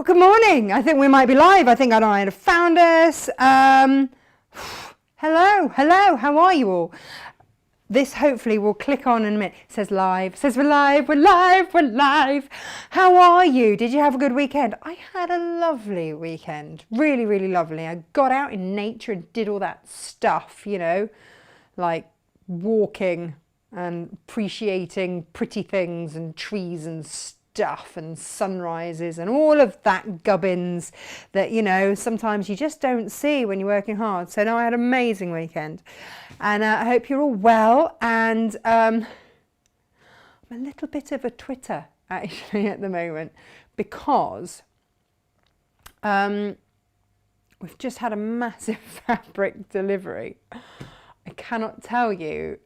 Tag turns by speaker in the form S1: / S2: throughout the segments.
S1: Well, good morning. I think we might be live. I think I might have found us. Hello, how are you all? This hopefully will click on in a minute. It says live, it says we're live. How are you? Did you have a good weekend? I had a lovely weekend. Really, really lovely. I got out in nature and did all that stuff, you know, like walking and appreciating pretty things and trees and stuff and sunrises and all of that gubbins that, you know, sometimes you just don't see when you're working hard. So no, I had an amazing weekend, and I hope you're all well. And I'm a little bit of a Twitter actually at the moment because we've just had a massive fabric delivery. I cannot tell you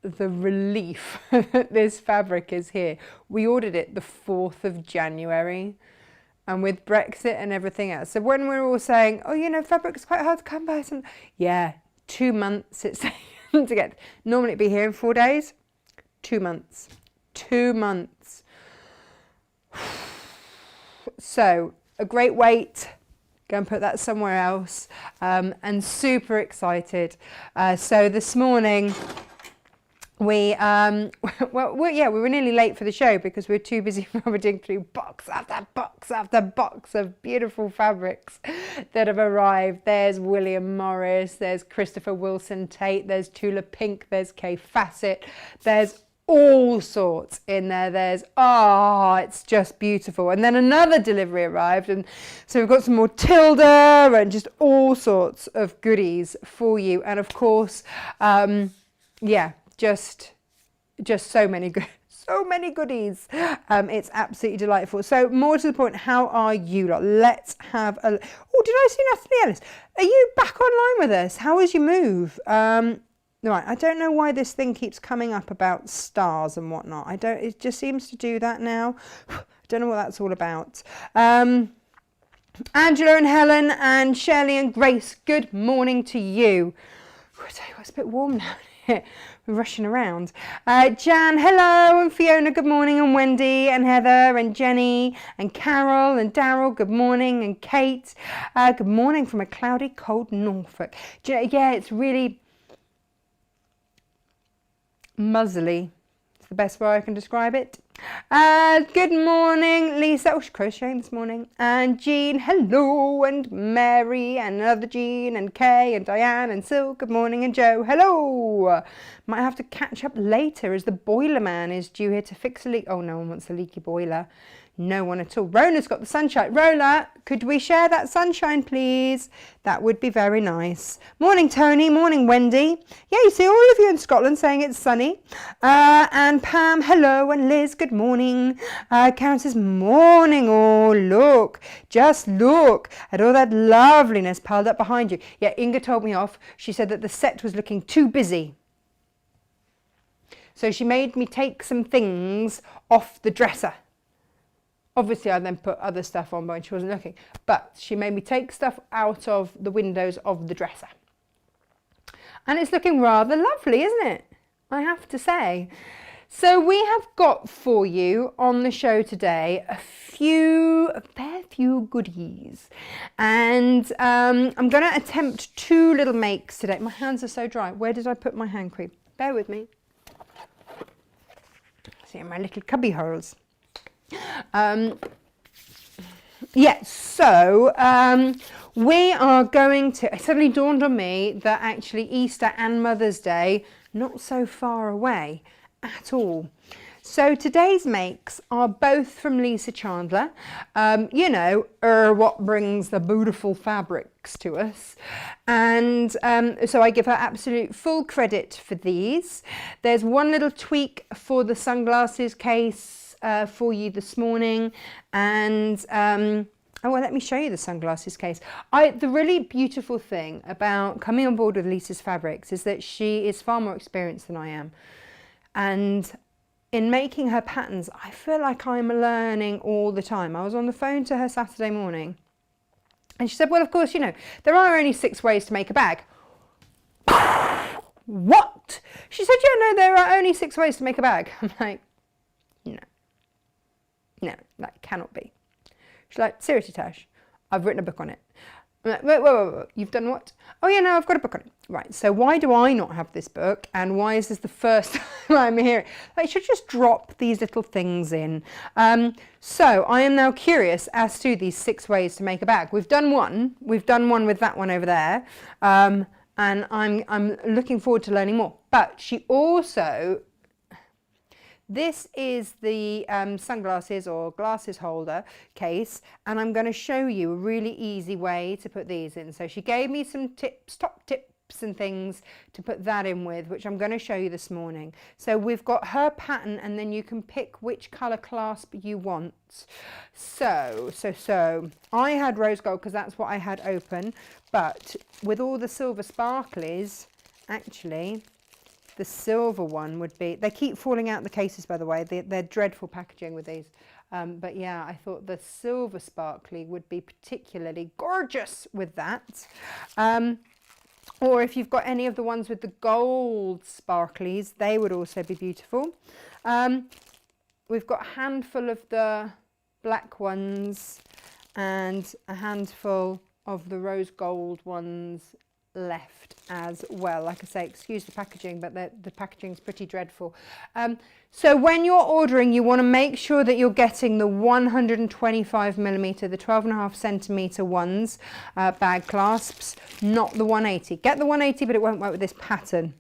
S1: the relief that this fabric is here. We ordered it the 4th of January, and with Brexit and everything else, so when we're all saying, oh, you know, fabric is quite hard to come by, some, yeah, 2 months it's taken to get. Normally it'd be here in 4 days. 2 months. So a great wait. Go and put that somewhere else. And super excited. So this morning we were nearly late for the show because we were too busy rummaging through box after box after box of beautiful fabrics that have arrived. There's William Morris, there's Christopher Wilson Tate, there's Tula Pink, there's Kay Fassett, there's all sorts in there. There's, it's just beautiful. And then another delivery arrived, and so we've got some more Tilda and just all sorts of goodies for you. And of course, just so many goodies. It's absolutely delightful. So more to the point, how are you lot? Let's have a, did I see Natalie Ellis? Are you back online with us? How was your move? Right, I don't know why this thing keeps coming up about stars and whatnot. It just seems to do that now. I don't know what that's all about. Angela and Helen and Shirley and Grace, good morning to you. I tell you what, it's a bit warm now. We're rushing around. Jan, hello, and Fiona, good morning, and Wendy and Heather and Jenny and Carol and Daryl, good morning, and Kate, good morning from a cloudy, cold Norfolk. Yeah, it's really muzzly. It's the best way I can describe it. Good morning, Lisa. Oh, she's crocheting this morning. And Jean, hello. And Mary, and another Jean, and Kay, and Diane, and Sil, good morning. And Joe, hello. Might have to catch up later as the boiler man is due here to fix a leak. Oh, no one wants a leaky boiler. No one at all. Rona's got the sunshine. Rona, could we share that sunshine, please? That would be very nice. Morning, Tony. Morning, Wendy. Yeah, you see all of you in Scotland saying it's sunny. And Pam, hello. And Liz, good morning. Karen says, morning. Oh, look. Just look at all that loveliness piled up behind you. Yeah, Inga told me off. She said that the set was looking too busy. So she made me take some things off the dresser. Obviously, I then put other stuff on when she wasn't looking, but she made me take stuff out of the windows of the dresser. And it's looking rather lovely, isn't it? I have to say. So we have got for you on the show today a fair few goodies. And I'm going to attempt 2 little makes today. My hands are so dry. Where did I put my hand cream? Bear with me. See, in my little cubby holes. We are going to, it suddenly dawned on me that actually Easter and Mother's Day, not so far away at all. So today's makes are both from Lisa Chandler. What brings the beautiful fabrics to us. And so I give her absolute full credit for these. There's one little tweak for the sunglasses case for you this morning, and let me show you the sunglasses case. The really beautiful thing about coming on board with Lisa's Fabrics is that she is far more experienced than I am, and in making her patterns I feel like I'm learning all the time. I was on the phone to her Saturday morning and she said, well, of course, you know, there are only 6 ways to make a bag. What? She said, yeah, no, there are only 6 ways to make a bag. I'm like, no, that cannot be. She's like, seriously, Tash, I've written a book on it. I'm like, wait, you've done what? Oh yeah, no, I've got a book on it. Right, so why do I not have this book, and why is this the first time I'm hearing? I should just drop these little things in. So I am now curious as to these 6 ways to make a bag. We've done one with that one over there, and I'm looking forward to learning more. But she also, this is the sunglasses or glasses holder case, and I'm going to show you a really easy way to put these in. So she gave me some tips, top tips and things to put that in with, which I'm going to show you this morning. So we've got her pattern, and then you can pick which colour clasp you want. So I had rose gold because that's what I had open, but with all the silver sparklies, actually, the silver one would be, they keep falling out the cases, by the way, they're dreadful packaging with these, but yeah, I thought the silver sparkly would be particularly gorgeous with that. Or if you've got any of the ones with the gold sparklies, they would also be beautiful. We've got a handful of the black ones and a handful of the rose gold ones left as well. Like I say, excuse the packaging, but the packaging is pretty dreadful. So when you're ordering, you want to make sure that you're getting the 125mm, the 12.5cm ones, bag clasps, not the 180. Get the 180, but it won't work with this pattern.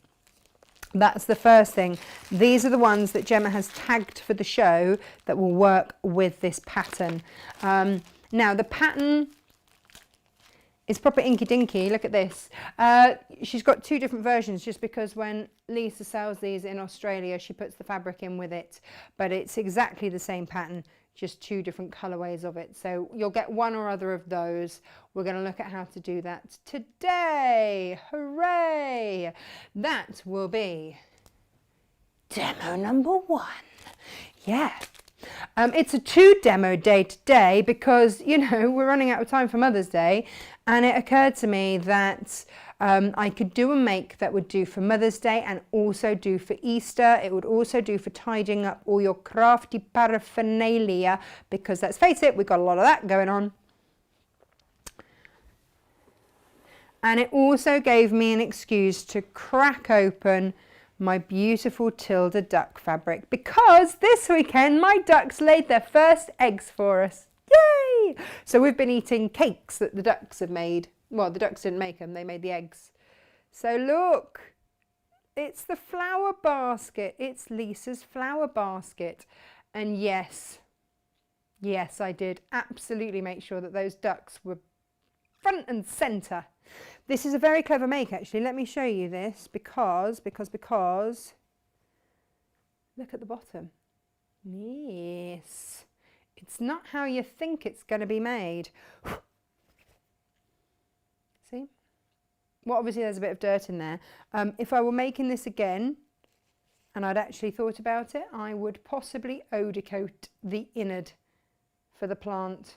S1: That's the first thing. These are the ones that Gemma has tagged for the show that will work with this pattern. Now the pattern, it's proper inky dinky. Look at this. She's got 2 different versions just because when Lisa sells these in Australia, she puts the fabric in with it, but it's exactly the same pattern, just 2 different colorways of it. So you'll get one or other of those. We're going to look at how to do that today. Hooray! That will be demo number 1. Yeah. It's a 2 demo day today because, you know, we're running out of time for Mother's Day, and it occurred to me that I could do a make that would do for Mother's Day and also do for Easter. It would also do for tidying up all your crafty paraphernalia because, let's face it, we've got a lot of that going on. And it also gave me an excuse to crack open my beautiful Tilda duck fabric because this weekend my ducks laid their first eggs for us. Yay! So we've been eating cakes that the ducks have made. Well, the ducks didn't make them, they made the eggs. So look, it's the flower basket. It's Lisa's flower basket. And yes, I did absolutely make sure that those ducks were front and centre. This is a very clever make, actually. Let me show you this because look at the bottom. Yes, it's not how you think it's going to be made. See? Well, obviously there's a bit of dirt in there. If I were making this again and I'd actually thought about it, I would possibly eau de coat the innard for the plant.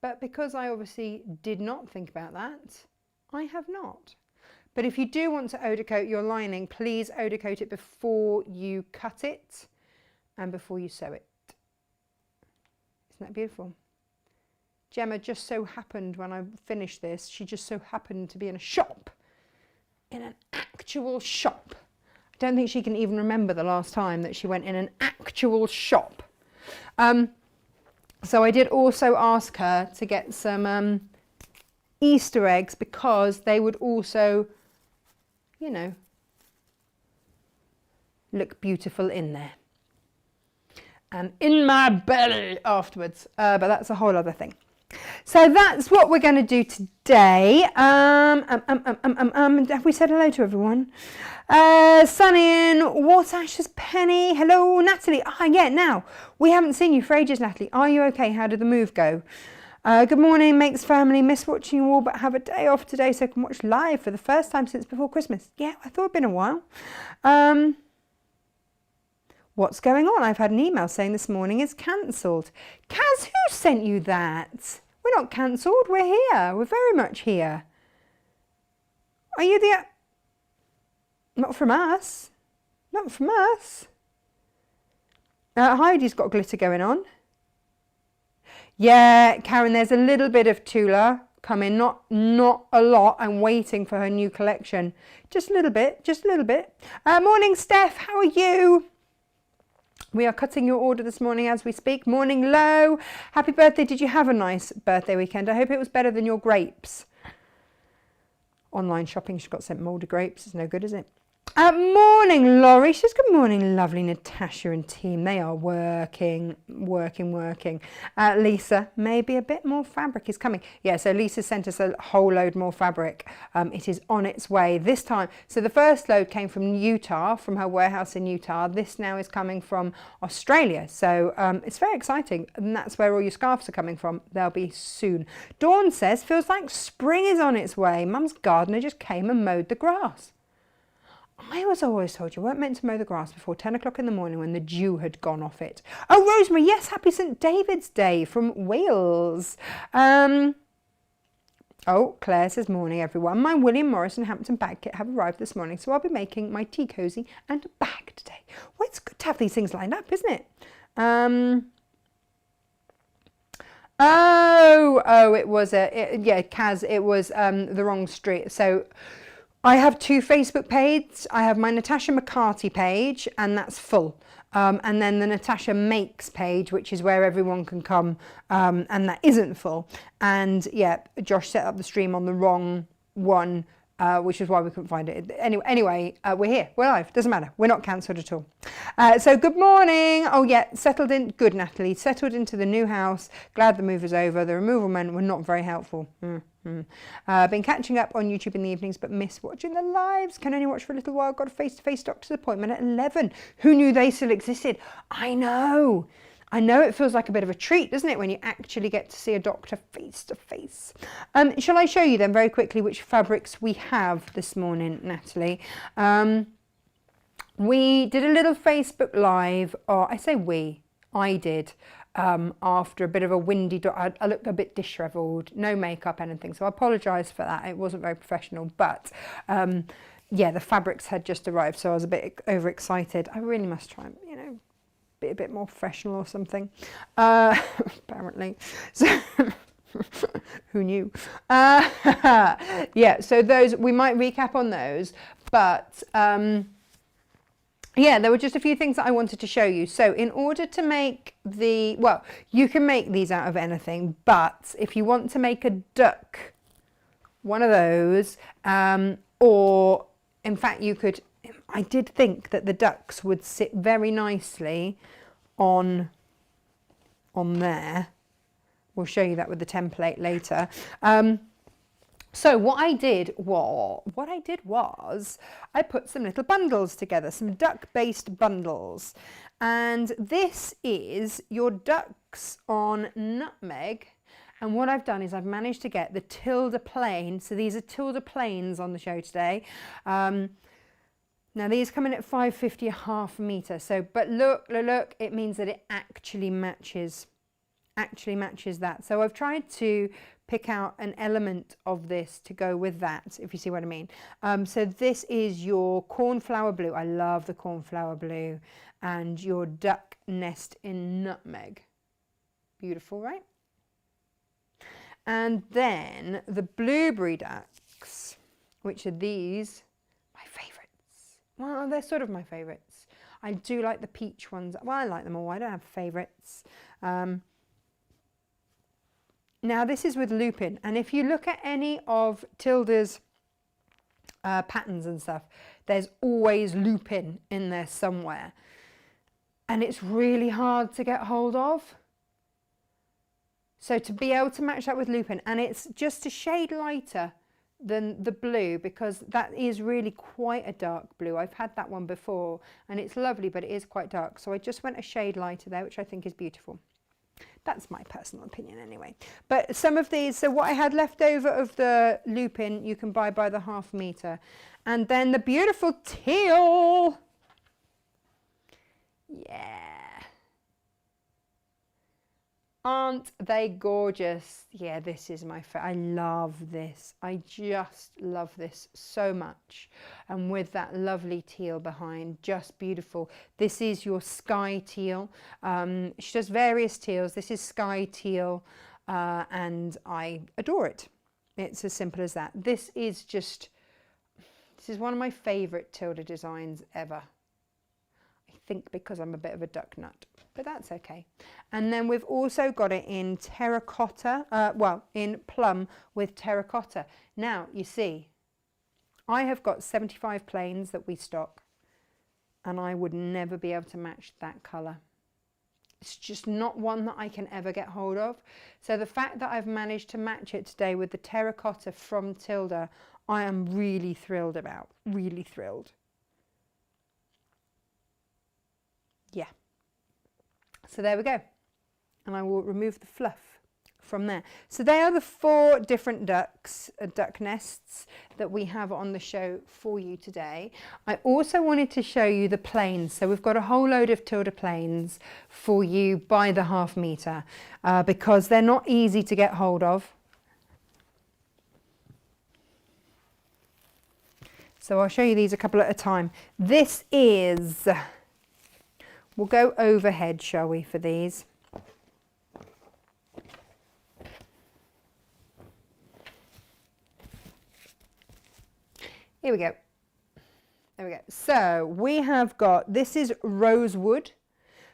S1: But because I obviously did not think about that, I have not. But if you do want to eau de coat your lining, please eau de coat it before you cut it and before you sew it. Isn't that beautiful? Gemma just so happened, when I finished this, she just so happened to be in a shop. In an actual shop. I don't think she can even remember the last time that she went in an actual shop. So I did also ask her to get some Easter eggs because they would also, you know, look beautiful in there. And in my belly afterwards. But that's a whole other thing. So that's what we're going to do today. Have we said hello to everyone? Sunny in Waterash's Penny. Hello, Natalie. Yeah, now, we haven't seen you for ages, Natalie. Are you okay? How did the move go? Good morning, Makes family. Miss watching you all, but have a day off today so I can watch live for the first time since before Christmas. Yeah, I thought it'd been a while. What's going on? I've had an email saying this morning is cancelled. Kaz, who sent you that? We're not cancelled. We're here. We're very much here. Are you the... Not from us. Not from us. Heidi's got glitter going on. Yeah, Karen, there's a little bit of Tula coming, not a lot. I'm waiting for her new collection. Just a little bit, just a little bit. Morning, Steph, how are you? We are cutting your order this morning as we speak. Morning, Lo. Happy birthday. Did you have a nice birthday weekend? I hope it was better than your grapes. Online shopping, she got sent mouldy grapes. It's no good, is it? Morning, Laurie. She says, good morning, lovely Natasha and team. They are working. Lisa, maybe a bit more fabric is coming. Yeah, so Lisa sent us a whole load more fabric. It is on its way this time. So the first load came from Utah, from her warehouse in Utah. This now is coming from Australia. So it's very exciting. And that's where all your scarves are coming from. They'll be soon. Dawn says, feels like spring is on its way. Mum's gardener just came and mowed the grass. I was always told you weren't meant to mow the grass before 10 o'clock in the morning when the dew had gone off it. Oh, Rosemary, yes, happy St. David's Day from Wales. Oh, Claire says, morning, everyone. My William Morris and Hampton bag kit have arrived this morning, so I'll be making my tea cosy and bag today. Well, it's good to have these things lined up, isn't it? It was, Kaz, it was the wrong street. So I have two Facebook pages. I have my Natasha McCarthy page, and that's full. And then the Natasha Makes page, which is where everyone can come, and that isn't full. And yeah, Josh set up the stream on the wrong one, which is why we couldn't find it. Anyway, we're here. We're live. Doesn't matter. We're not cancelled at all. So good morning. Oh yeah, settled in. Good, Natalie. Settled into the new house. Glad the move is over. The removal men were not very helpful. Been catching up on YouTube in the evenings, but miss watching the lives. Can only watch for a little while. Got a face-to-face doctor's appointment at 11. Who knew they still existed? I know it feels like a bit of a treat, doesn't it, when you actually get to see a doctor face-to-face. Shall I show you then very quickly which fabrics we have this morning, Natalie? We did a little Facebook Live, or I say we, I did. After a bit of a windy, I looked a bit disheveled, no makeup, anything. So I apologise for that. It wasn't very professional, but yeah, the fabrics had just arrived, so I was a bit overexcited. I really must try and, be a bit more professional or something. Apparently, so who knew? Yeah, so those we might recap on those, but. Yeah, there were just a few things that I wanted to show you. So in order to make you can make these out of anything, but if you want to make a duck, one of those, or in fact I did think that the ducks would sit very nicely on there. We'll show you that with the template later. So what I did was I put some little bundles together, some duck-based bundles. And this is your ducks on nutmeg. And what I've done is I've managed to get the tilde plain. So these are tilde plains on the show today. Now these come in at $5.50 a half meter. So, but look, it means that it actually matches that. So I've tried to pick out an element of this to go with that, if you see what I mean. So this is your cornflower blue. I love the cornflower blue, and your duck nest in nutmeg. Beautiful, right? And then the blueberry ducks, which are these, my favourites. Well, they're sort of my favourites. I do like the peach ones. Well, I like them all. I don't have favourites. Now this is with lupin, and if you look at any of Tilda's patterns and stuff, there's always lupin in there somewhere, and it's really hard to get hold of. So to be able to match that with lupin, and it's just a shade lighter than the blue, because that is really quite a dark blue. I've had that one before and it's lovely, but it is quite dark, so I just went a shade lighter there, which I think is beautiful. That's my personal opinion anyway. But some of these, so what I had left over of the lupin, you can buy by the half meter. And then the beautiful teal. Yeah. Aren't they gorgeous? Yeah, this is my favorite. I love this. I just love this so much. And with that lovely teal behind, just beautiful. This is your sky teal. She does various teals. This is sky teal, and I adore it. It's as simple as that. This is one of my favorite Tilda designs ever. I think because I'm a bit of a duck nut, but that's okay. And then we've also got it in terracotta, well, in plum with terracotta. Now, you see, I have got 75 plains that we stock, and I would never be able to match that colour. It's just not one that I can ever get hold of. So the fact that I've managed to match it today with the terracotta from Tilda, I am really thrilled about, really thrilled. Yeah. So there we go. And I will remove the fluff from there. So they are the 4 different duck nests that we have on the show for you today. I also wanted to show you the plains. So we've got a whole load of Tilda plains for you by the ½ metre because they're not easy to get hold of. So I'll show you these a couple at a time. This is, we'll go overhead, shall we, for these. Here we go. There we go. So we have got, this is rosewood,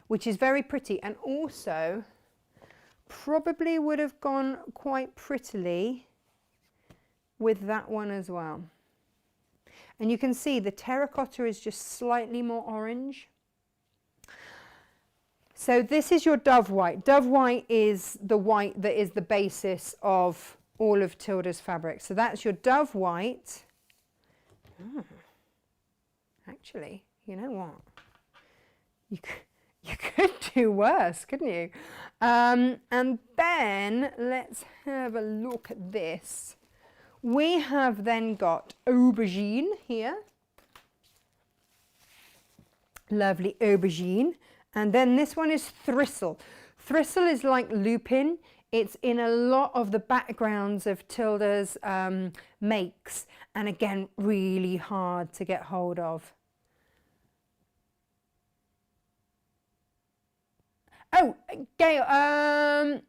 S1: which is very pretty, and also probably would have gone quite prettily with that one as well. And you can see the terracotta is just slightly more orange. So this is your dove white. Dove white is the white that is the basis of all of Tilda's fabric. So that's your dove white. Oh, actually, you know what? You could do worse, couldn't you? And then let's have a look at this. We have then got aubergine here. Lovely aubergine. And then this one is thistle. Thistle is like lupin. It's in a lot of the backgrounds of Tilda's makes. And again, really hard to get hold of. Oh, Gail,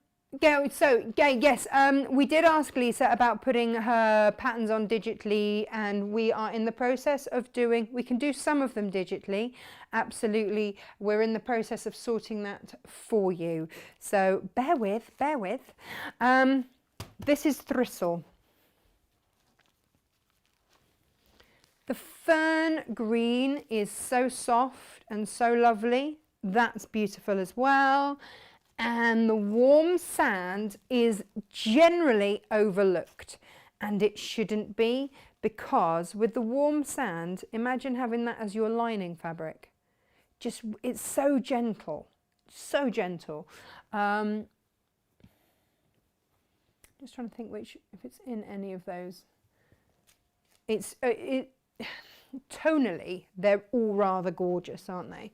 S1: yes, we did ask Lisa about putting her patterns on digitally, and we are in the process of doing, we can do some of them digitally, absolutely. We're in the process of sorting that for you. So bear with. This is thistle. The fern green is so soft and so lovely. That's beautiful as well. And the warm sand is generally overlooked, and it shouldn't be, because with the warm sand, imagine having that as your lining fabric. Just, it's so gentle, so gentle. Just trying to think if it's in any of those. Tonally, they're all rather gorgeous, aren't they?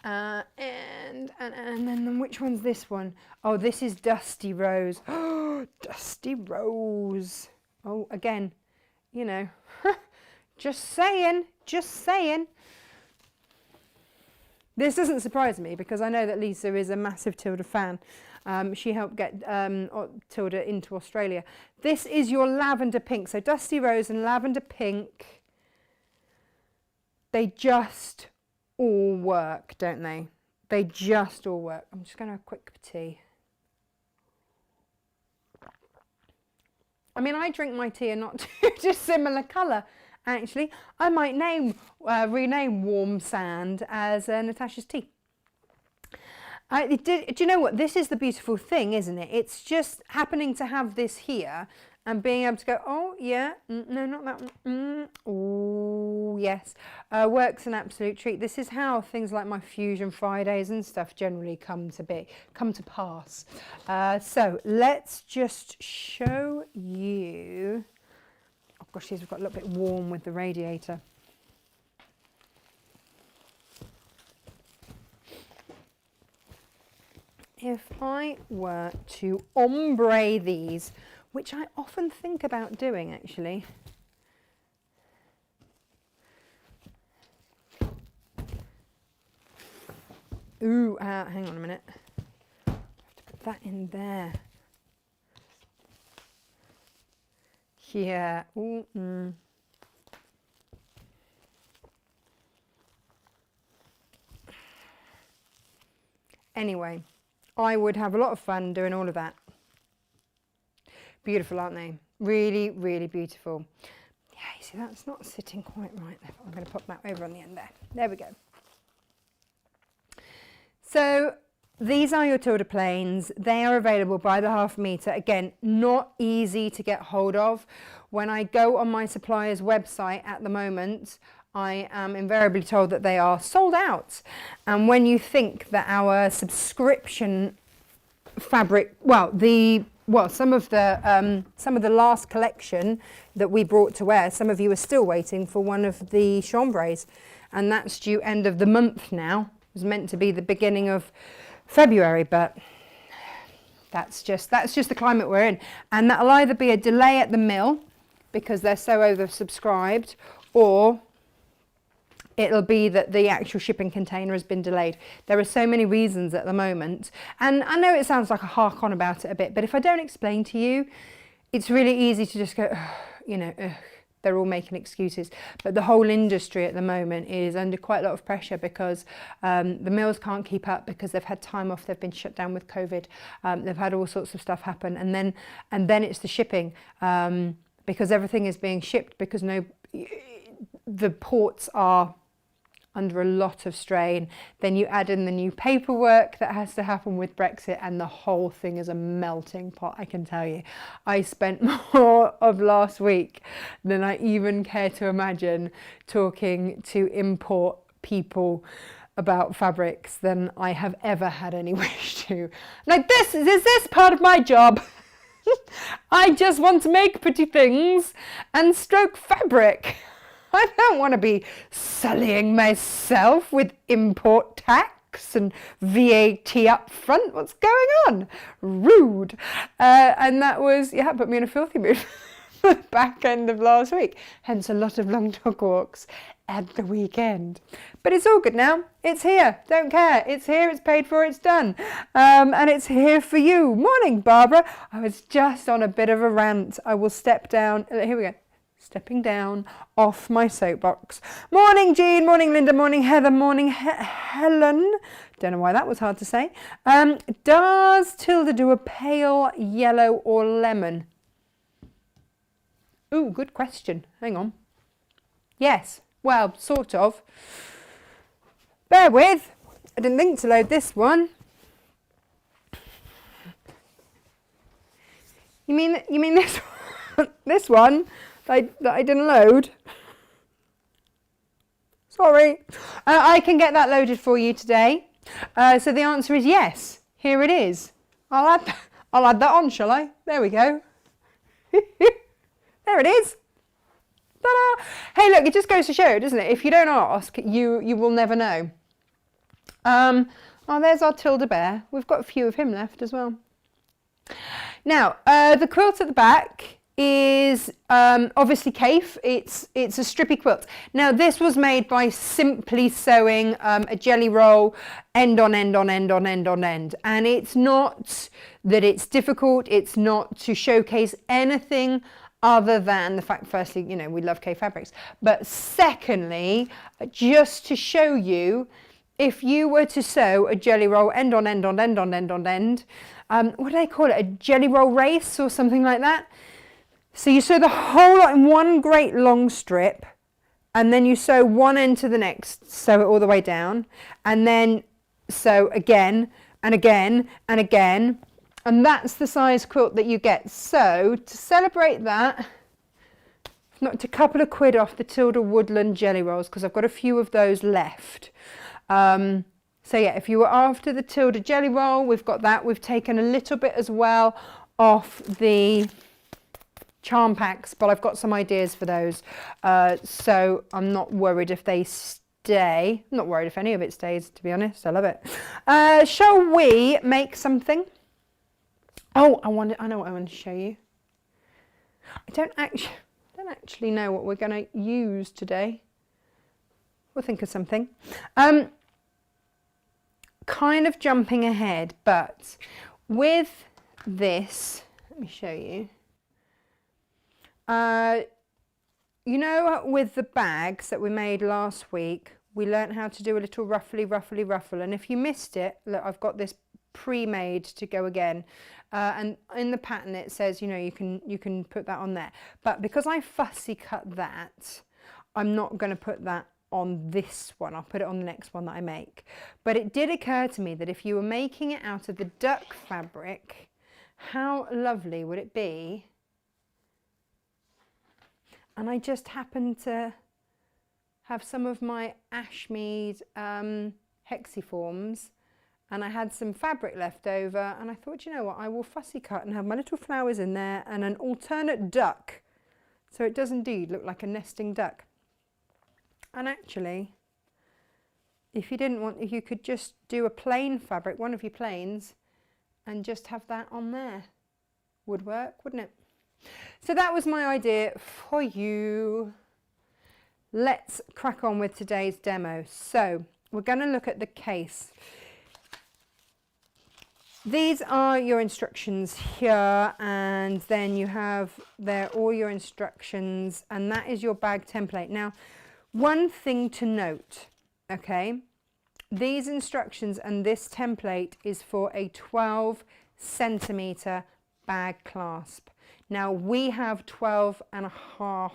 S1: And then which one's this one? Oh, this is Dusty Rose. Oh, Dusty Rose. Oh, again, you know, just saying. This doesn't surprise me because I know that Lisa is a massive Tilda fan. She helped get Tilda into Australia. This is your lavender pink. So Dusty Rose and lavender pink. They just all work, don't they? They just all work. I'm just going to have a quick cup of tea. I mean, I drink my tea and not too dissimilar colour, actually. I might rename Warm Sand as Natasha's tea. Do you know what? This is the beautiful thing, isn't it? It's just happening to have this here and being able to go, oh, yeah, no, not that one. Oh, yes. Works an absolute treat. This is how things like my Fusion Fridays and stuff generally come to pass. So let's just show you. Oh, gosh, these have got a little bit warm with the radiator. Here if I were to ombre these, which I often think about doing actually. Ooh, hang on a minute. I have to put that in there. Yeah. Ooh, Anyway, I would have a lot of fun doing all of that. Beautiful, aren't they? Really, really beautiful. Yeah, you see, that's not sitting quite right there. I'm going to pop that over on the end there. There we go. So these are your Tilda planes. They are available by the half metre. Again, not easy to get hold of. When I go on my supplier's website at the moment, I am invariably told that they are sold out. And when you think that our subscription fabric, some of the last collection that we brought to wear, some of you are still waiting for one of the chambres, and that's due end of the month now. It was meant to be the beginning of February, but that's just the climate we're in. And that'll either be a delay at the mill because they're so oversubscribed, or it'll be that the actual shipping container has been delayed. There are so many reasons at the moment. And I know it sounds like I hark on about it a bit, but if I don't explain to you, it's really easy to just go, they're all making excuses. But the whole industry at the moment is under quite a lot of pressure because the mills can't keep up because they've had time off, they've been shut down with COVID, they've had all sorts of stuff happen. And then it's the shipping because everything is being shipped because the ports are under a lot of strain. Then you add in the new paperwork that has to happen with Brexit, and the whole thing is a melting pot, I can tell you. I spent more of last week than I even care to imagine talking to import people about fabrics than I have ever had any wish to. Like, is this part of my job? I just want to make pretty things and stroke fabric. I don't want to be sullying myself with import tax and VAT up front. What's going on? Rude. And that put me in a filthy mood for the back end of last week. Hence a lot of long dog walks at the weekend. But it's all good now. It's here. Don't care. It's here. It's paid for. It's done. And it's here for you. Morning, Barbara. I was just on a bit of a rant. I will step down. Here we go. Stepping down off my soapbox. Morning, Jean. Morning, Linda. Morning, Heather. Morning, Helen. Don't know why that was hard to say. Does Tilda do a pale yellow or lemon? Ooh, good question. Hang on. Yes. Well, sort of. Bear with. I didn't think to load this one. You mean this one? This one? That I didn't load. Sorry. I can get that loaded for you today. So the answer is yes. Here it is. I'll add that on, shall I? There we go. There it is. Ta-da! Hey, look, it just goes to show, doesn't it? If you don't ask, you will never know. Oh, there's our Tilda bear. We've got a few of him left as well. Now, the quilt at the back is obviously Kaif. It's a strippy quilt. Now this was made by simply sewing a jelly roll end on end on end on end on end, and it's not that it's difficult. It's not to showcase anything other than the fact, firstly, we love Kaif fabrics, but secondly, just to show you, if you were to sew a jelly roll end on end on end on end on end, what do they call it, a jelly roll race or something like that? So you sew the whole lot in one great long strip, and then you sew one end to the next, sew it all the way down, and then sew again and again and again, and that's the size quilt that you get. So to celebrate that, I've knocked a couple of quid off the Tilda Woodland jelly rolls because I've got a few of those left. So yeah, if you were after the Tilda jelly roll, we've got that. We've taken a little bit as well off the charm packs, but I've got some ideas for those, so I'm not worried if they stay. I'm not worried if any of it stays, to be honest. I love it. Shall we make something? Oh, I know what I want to show you. I don't actually know what we're going to use today. We'll think of something. Kind of jumping ahead, but with this, let me show you. You know, with the bags that we made last week, we learnt how to do a little ruffly ruffle. And if you missed it, look, I've got this pre-made to go again. And in the pattern it says, you know, you can put that on there. But because I fussy cut that, I'm not going to put that on this one. I'll put it on the next one that I make. But it did occur to me that if you were making it out of the duck fabric, how lovely would it be? And I just happened to have some of my Ashmead hexiforms, and I had some fabric left over, and I thought, you know what, I will fussy cut and have my little flowers in there and an alternate duck, so it does indeed look like a nesting duck. And actually, if you didn't want, you could just do a plain fabric, one of your plains, and just have that on there. Would work, wouldn't it? So that was my idea for you. Let's crack on with today's demo. So we're going to look at the case. These are your instructions here, and then you have there all your instructions, and that is your bag template. Now, one thing to note, okay, these instructions and this template is for a 12 centimeter bag clasp. Now we have 12.5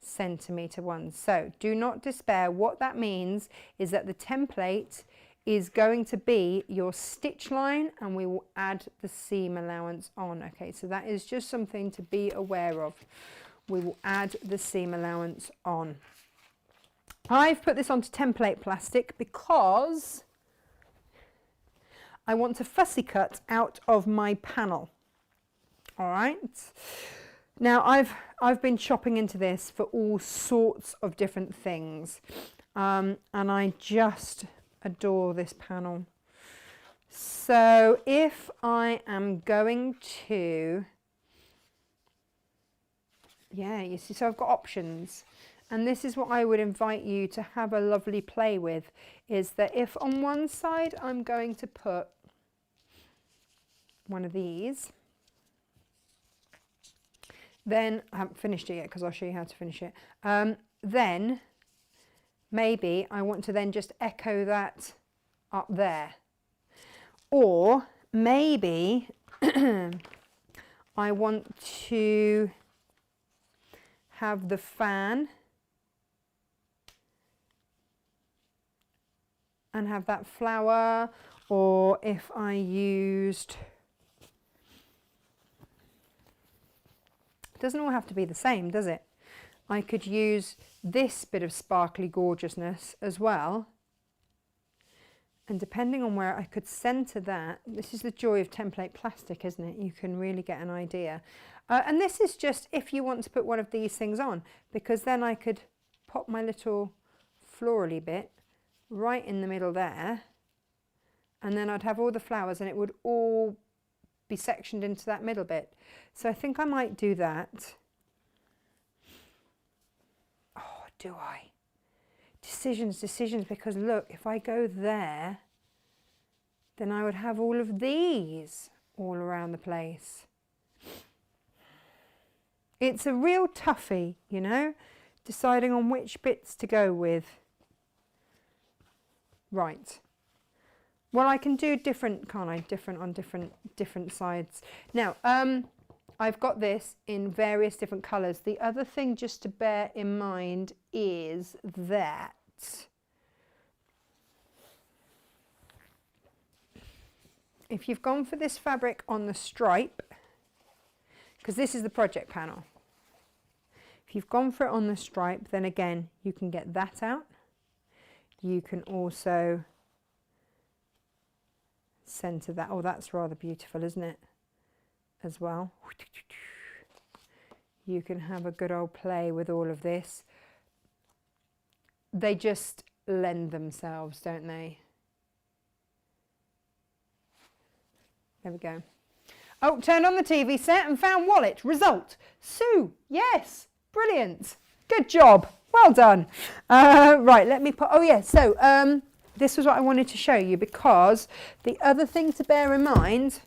S1: centimeter ones, so do not despair. What that means is that the template is going to be your stitch line, and we will add the seam allowance on. Okay, so that is just something to be aware of. We will add the seam allowance on. I've put this onto template plastic because I want to fussy cut out of my panel. All right. Now I've been chopping into this for all sorts of different things, and I just adore this panel. So if I am going to, yeah, you see, so I've got options, and this is what I would invite you to have a lovely play with, is that if on one side I'm going to put one of these, then I haven't finished it yet because I'll show you how to finish it. Then maybe I want to then just echo that up there. Or maybe I want to have the fan and have that flower, or if I used, it doesn't all have to be the same, does it? I could use this bit of sparkly gorgeousness as well. And depending on where I could centre that, this is the joy of template plastic, isn't it? You can really get an idea. And this is just if you want to put one of these things on, because then I could pop my little florally bit right in the middle there, and then I'd have all the flowers and it would all be sectioned into that middle bit. So I think I might do that. Oh, do I? Decisions, because look, if I go there, then I would have all of these all around the place. It's a real toughie, you know, deciding on which bits to go with. Right. Well, I can do different, can't I? Different on different sides. Now, I've got this in various different colours. The other thing just to bear in mind is that if you've gone for this fabric on the stripe, because this is the project panel, if you've gone for it on the stripe, then again, you can get that out. You can also centre that. Oh, that's rather beautiful, isn't it? As well. You can have a good old play with all of this. They just lend themselves, don't they? There we go. Oh, turned on the TV set and found wallet. Result, Sue. Yes, brilliant. Good job. Well done. Right, let me put, oh yeah, so this was what I wanted to show you, because the other thing to bear in mind,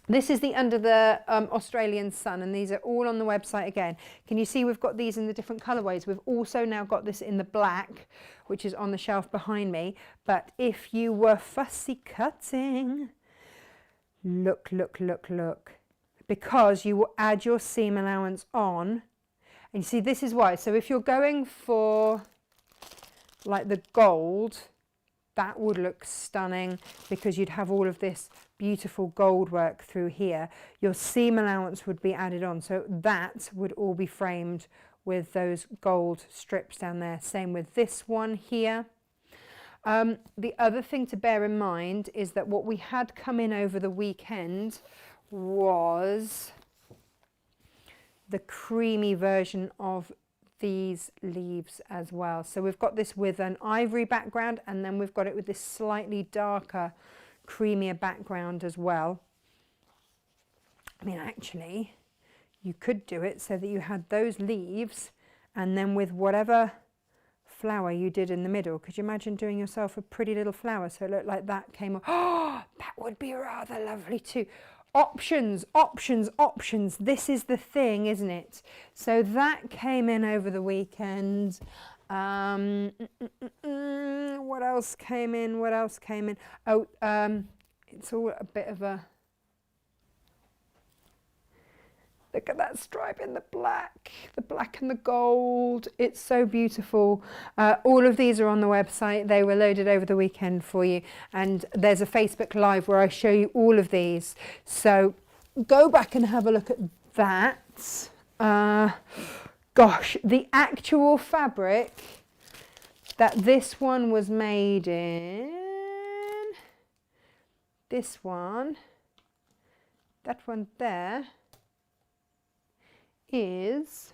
S1: this is the Under the Australian Sun, and these are all on the website again. Can you see we've got these in the different colourways? We've also now got this in the black, which is on the shelf behind me. But if you were fussy cutting, look, look, look, look, because you will add your seam allowance on. And you see, this is why. So if you're going for like the gold, that would look stunning, because you'd have all of this beautiful gold work through here. Your seam allowance would be added on, so that would all be framed with those gold strips down there. Same with this one here. The other thing to bear in mind is that what we had come in over the weekend was the creamy version of these leaves as well. So we've got this with an ivory background, and then we've got it with this slightly darker, creamier background as well. I mean, actually, you could do it so that you had those leaves, and then with whatever flower you did in the middle. Could you imagine doing yourself a pretty little flower so it looked like that came off? Oh, that would be rather lovely too. Options, options, options. This is the thing, isn't it? So that came in over the weekend. What else came in? What else came in? Oh, it's all a bit of a... Look at that stripe in the black and the gold. It's so beautiful. All of these are on the website. They were loaded over the weekend for you. And there's a Facebook Live where I show you all of these. So go back and have a look at that. Gosh, the actual fabric that this one was made in, this one, that one there, is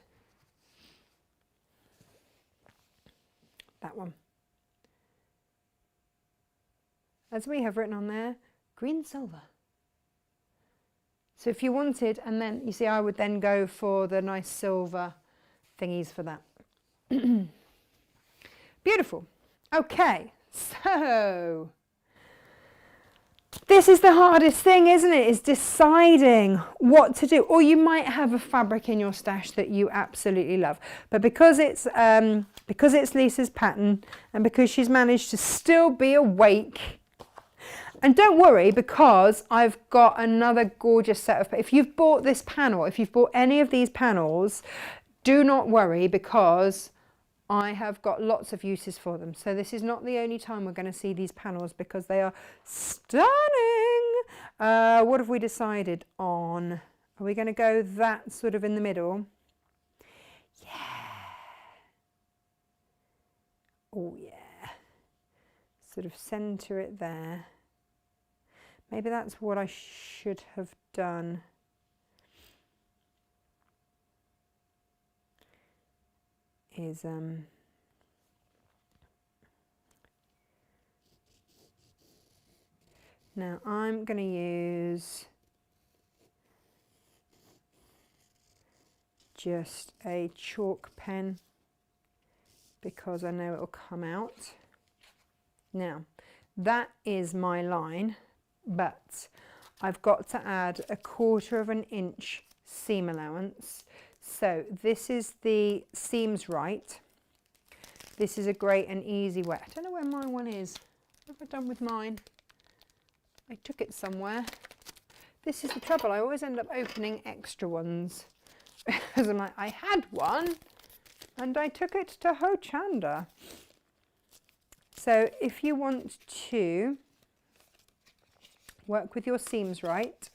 S1: that one. As we have written on there, green silver. So if you wanted, and then you see I would then go for the nice silver thingies for that. Beautiful. Okay, so this is the hardest thing, isn't it? Is deciding what to do. Or you might have a fabric in your stash that you absolutely love, but because it's Lisa's pattern, and because she's managed to still be awake. And don't worry, because I've got another gorgeous set of, if you've bought this panel, if you've bought any of these panels, do not worry, because I have got lots of uses for them. So this is not the only time we're going to see these panels, because they are stunning. What have we decided on? Are we going to go that sort of in the middle? Yeah. Oh yeah. Sort of center it there. Maybe that's what I should have done. Is now I'm going to use just a chalk pen, because I know it will come out. Now that is my line, but I've got to add 1/4 of an inch seam allowance. So this is the seams right. This is a great and easy way. I don't know where my one is. What have I done with mine? I took it somewhere. This is the trouble. I always end up opening extra ones. Because I'm like, I had one and I took it to Ho Chanda. So if you want to work with your seams right,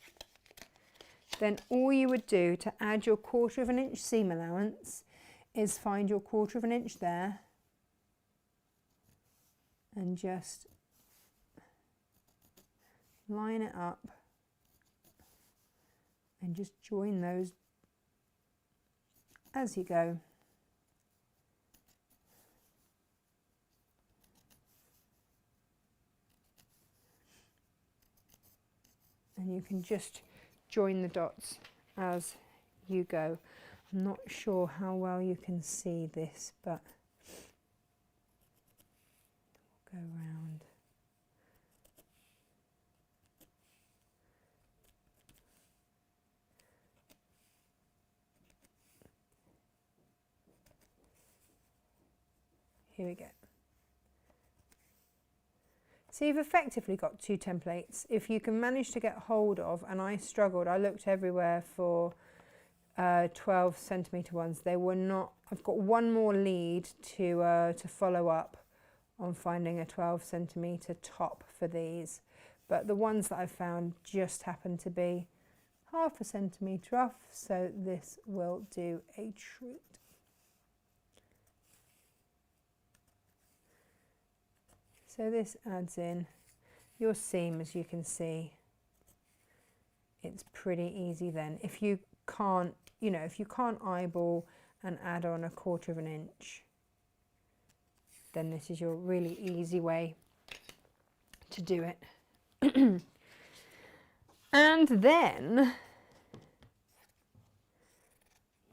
S1: then all you would do to add your 1/4 of an inch seam allowance is find your 1/4 of an inch there and just line it up and just join those as you go. you can just join the dots as you go. I'm not sure how well you can see this, but we'll go round. Here we go. So you've effectively got 2 templates. If you can manage to get hold of, and I struggled, I looked everywhere for 12 centimetre ones. They were not. I've got one more lead to follow up on finding a 12 centimetre top for these, but the ones that I found just happen to be half a centimetre off, so this will do a treat. So this adds in your seam, as you can see. It's pretty easy then. If you can't, you know, if you can't eyeball and add on 1/4 of an inch, then this is your really easy way to do it. And then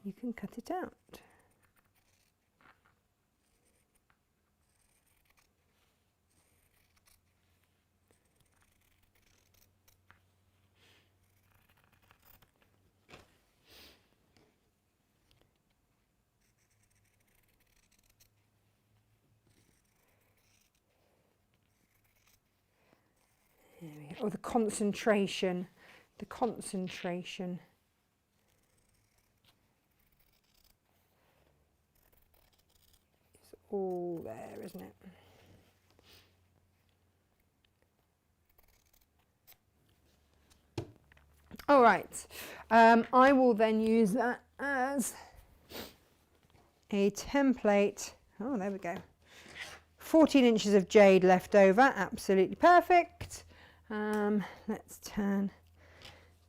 S1: you can cut it out. Or the concentration. It's all there, isn't it? All right, I will then use that as a template. Oh, there we go. 14 inches of jade left over, absolutely perfect. Let's turn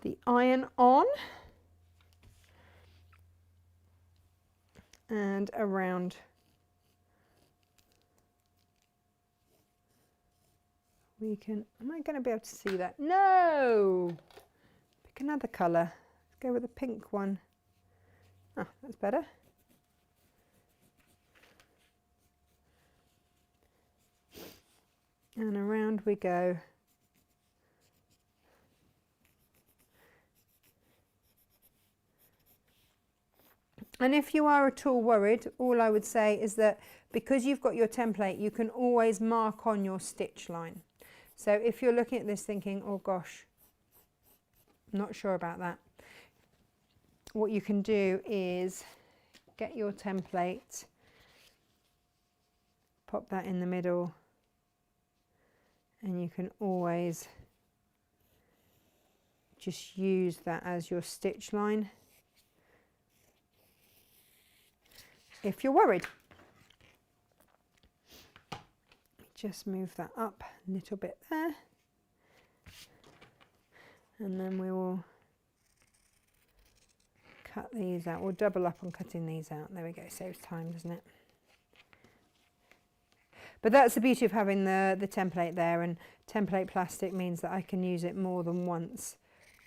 S1: the iron on and around. We can, am I going to be able to see that? No! Pick another colour. Let's go with a pink one. Ah, that's better. And around we go. And if you are at all worried, all I would say is that because you've got your template, you can always mark on your stitch line. So if you're looking at this thinking, oh gosh, not sure about that, what you can do is get your template, pop that in the middle, and you can always just use that as your stitch line if you're worried. Just move that up a little bit there, and then we will cut these out. We'll double up on cutting these out. There we go, saves time, doesn't it? But that's the beauty of having the template there, and template plastic means that I can use it more than once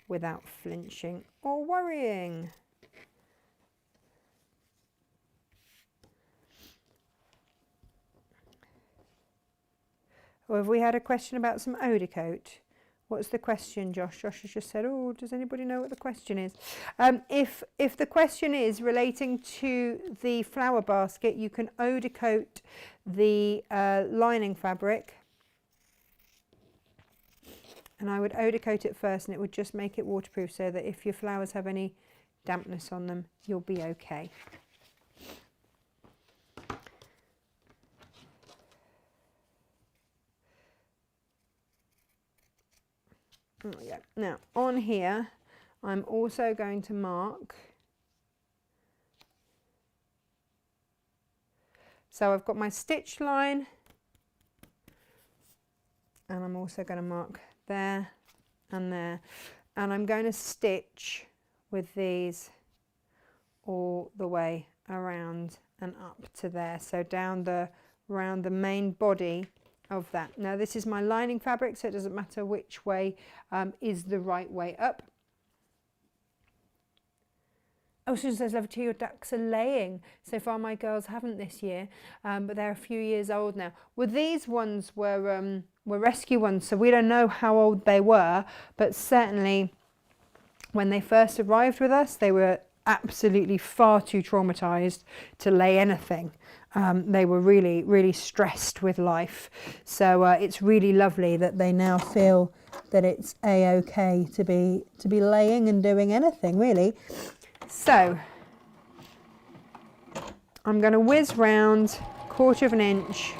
S1: without flinching or worrying. Or have we had a question about some eau de coat? What's the question, Josh? Josh has just said, oh, does anybody know what the question is? If the question is relating to the flower basket, you can eau de coat the lining fabric. And I would eau de coat it first, and it would just make it waterproof so that if your flowers have any dampness on them, you'll be okay. Oh, yeah. Now on here I'm also going to mark, so I've got my stitch line, and I'm also going to mark there and there, and I'm going to stitch with these all the way around and up to there, so down the around the main body of that. Now this is my lining fabric, so it doesn't matter which way is the right way up. Oh, Susan says, love to your ducks are laying. So far my girls haven't this year, but they're a few years old now. Well, these ones were rescue ones, so we don't know how old they were, but certainly when they first arrived with us, they were absolutely far too traumatized to lay anything. They were really, really stressed with life. So it's really lovely that they now feel that it's a-okay to be laying and doing anything, really. So I'm going to whiz round 1/4 of an inch.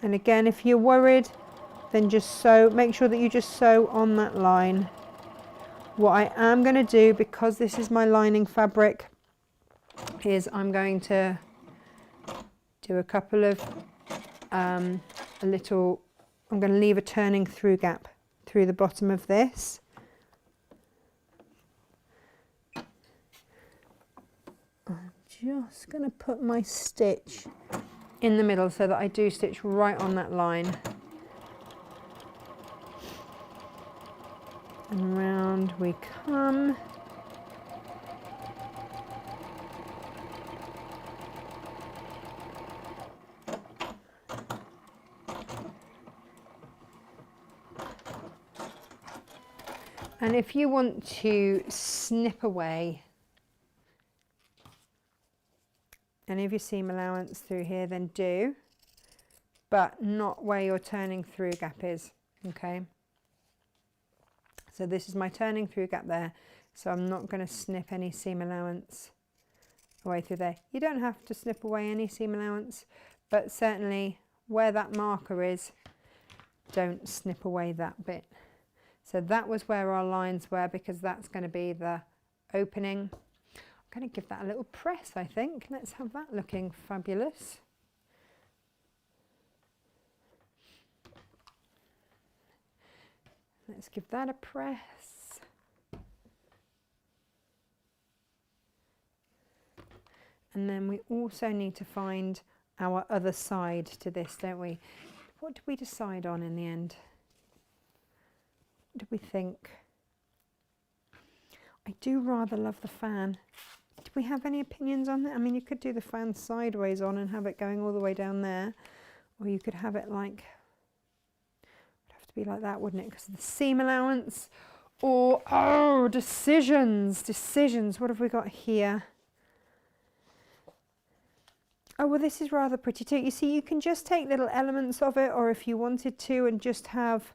S1: And again, if you're worried, then just sew, make sure that you just sew on that line. What I am going to do, because this is my lining fabric, is I'm going to do a couple of I'm going to leave a turning through gap through the bottom of this. I'm just going to put my stitch in the middle so that I do stitch right on that line. And round we come. And if you want to snip away any of your seam allowance through here, then do, but not where your turning through gap is, okay? So this is my turning through gap there, so I'm not going to snip any seam allowance away through there. You don't have to snip away any seam allowance, but certainly where that marker is, don't snip away that bit. So that was where our lines were, because that's going to be the opening. I'm going to give that a little press, I think. Let's have that looking fabulous. Let's give that a press. And then we also need to find our other side to this, don't we? What did we decide on in the end? What did we think? I do rather love the fan. Do we have any opinions on that? I mean, you could do the fan sideways on and have it going all the way down there, or you could have it like, it'd have to be like that, wouldn't it? Because of the seam allowance. Or, oh, decisions. What have we got here? Oh, well, this is rather pretty too. You see, you can just take little elements of it, or if you wanted to, and just have,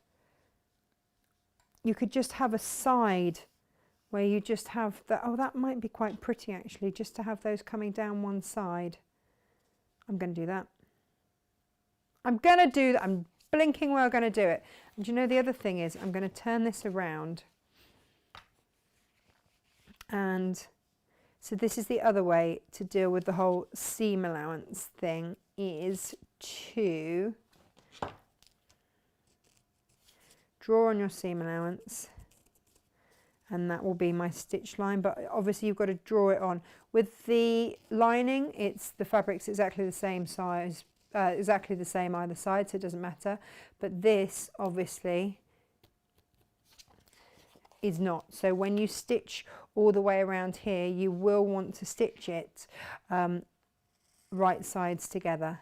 S1: you could just have a side where you just have the, oh, that might be quite pretty actually, just to have those coming down one side. I'm going to do that. I'm going to do that. I'm blinking well going to do it. And you know, the other thing is, I'm going to turn this around. And so this is the other way to deal with the whole seam allowance thing, is to draw on your seam allowance, and that will be my stitch line, but obviously you've got to draw it on. With the lining, the fabric's exactly the same size, exactly the same either side, so it doesn't matter, but this obviously is not. So when you stitch all the way around here, you will want to stitch it right sides together.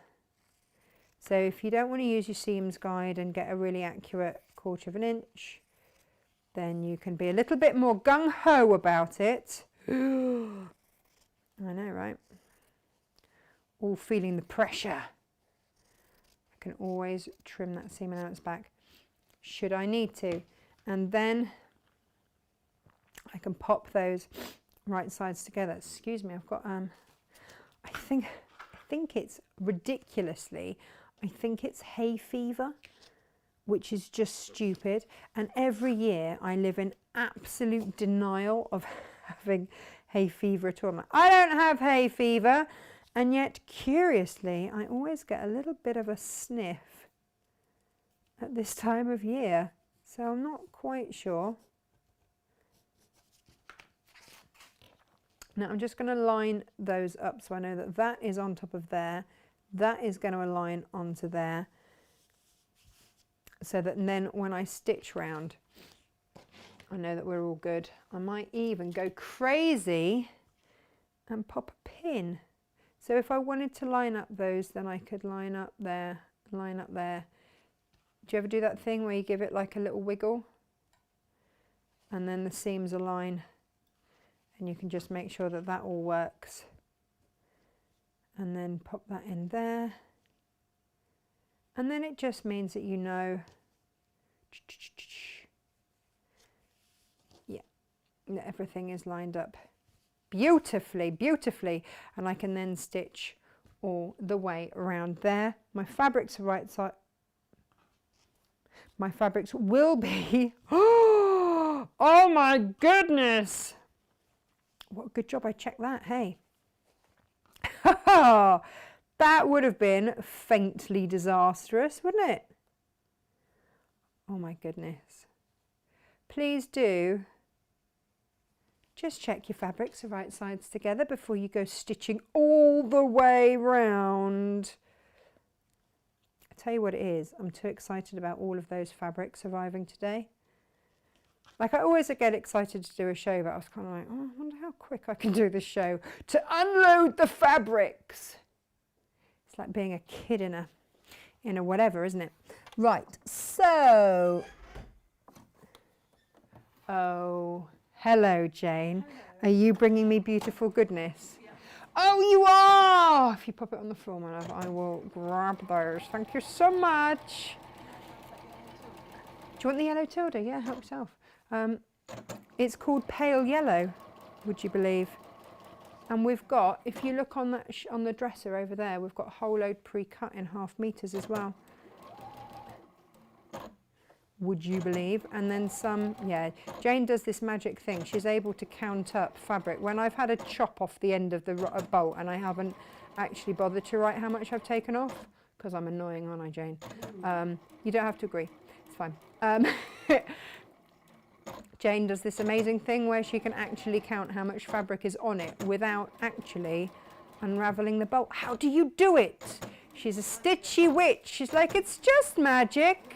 S1: So if you don't want to use your seams guide and get a really accurate 1/4 of an inch, then you can be a little bit more gung-ho about it. I know, right? All feeling the pressure. I can always trim that seam allowance back, should I need to. And then I can pop those right sides together. Excuse me, I've got, I think it's ridiculously, I think it's hay fever, which is just stupid. And every year I live in absolute denial of having hay fever at all. I'm like, I don't have hay fever. And yet, curiously, I always get a little bit of a sniff at this time of year. So I'm not quite sure. Now I'm just going to line those up so I know that that is on top of there. That is going to align onto there. So that then when I stitch round, I know that we're all good. I might even go crazy and pop a pin. So if I wanted to line up those, then I could line up there, line up there. Do you ever do that thing where you give it like a little wiggle? And then the seams align. And you can just make sure that that all works. And then pop that in there. And then it just means that you know, yeah, that everything is lined up beautifully, beautifully. And I can then stitch all the way around there. My fabrics are right side. My fabrics will be, oh my goodness. What a good job I checked that, hey. That would have been faintly disastrous, wouldn't it? Oh my goodness. Please do just check your fabrics are right sides together before you go stitching all the way round. I tell you what it is, I'm too excited about all of those fabrics arriving today. Like, I always get excited to do a show, but I was kind of like, oh, I wonder how quick I can do this show to unload the fabrics. It's like being a kid in a whatever, isn't it? Right, so, oh, hello, Jane. Hello. Are you bringing me beautiful goodness? Yeah. Oh, you are! If you pop it on the floor, my love, I will grab those. Thank you so much. Do you want the yellow tilde? Yeah, help yourself. It's called pale yellow, would you believe? And we've got, if you look on that on the dresser over there, we've got a whole load pre-cut in 1/2 meters as well. Would you believe? And then some, yeah, Jane does this magic thing. She's able to count up fabric. When I've had a chop off the end of the bolt and I haven't actually bothered to write how much I've taken off, because I'm annoying, aren't I, Jane? You don't have to agree, it's fine. Jane does this amazing thing where she can actually count how much fabric is on it without actually unraveling the bolt. How do you do it? She's a stitchy witch. She's like, it's just magic.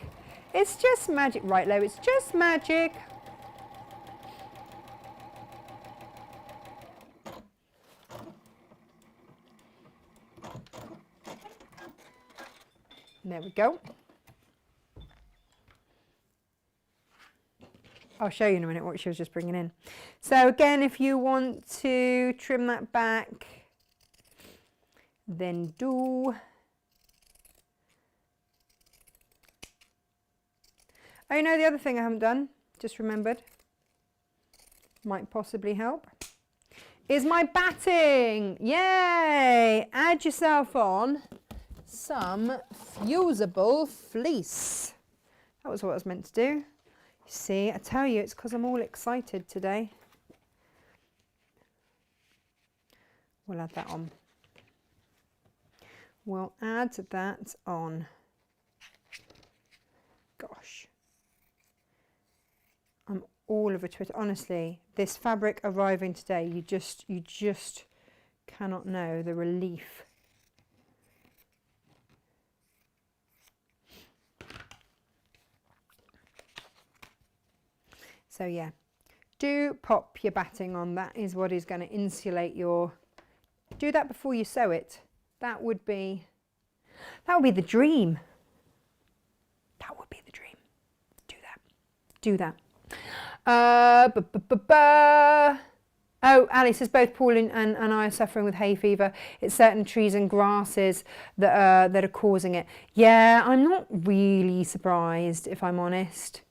S1: It's just magic. Right, Lo, it's just magic. There we go. I'll show you in a minute what she was just bringing in. So again, if you want to trim that back, then do. Oh, you know, the other thing I haven't done, just remembered, might possibly help, is my batting. Yay! Add yourself on some fusible fleece. That was what I was meant to do. See, I tell you, it's because I'm all excited today. We'll add that on. We'll add that on. Gosh. I'm all over Twitter. Honestly, this fabric arriving today, you just cannot know the relief. So yeah, do pop your batting on. That is what is going to insulate your, do that before you sew it. That would be the dream. That would be the dream. Do that. Do that. Oh, Alice says both Paul and I are suffering with hay fever. It's certain trees and grasses that are causing it. Yeah, I'm not really surprised, if I'm honest.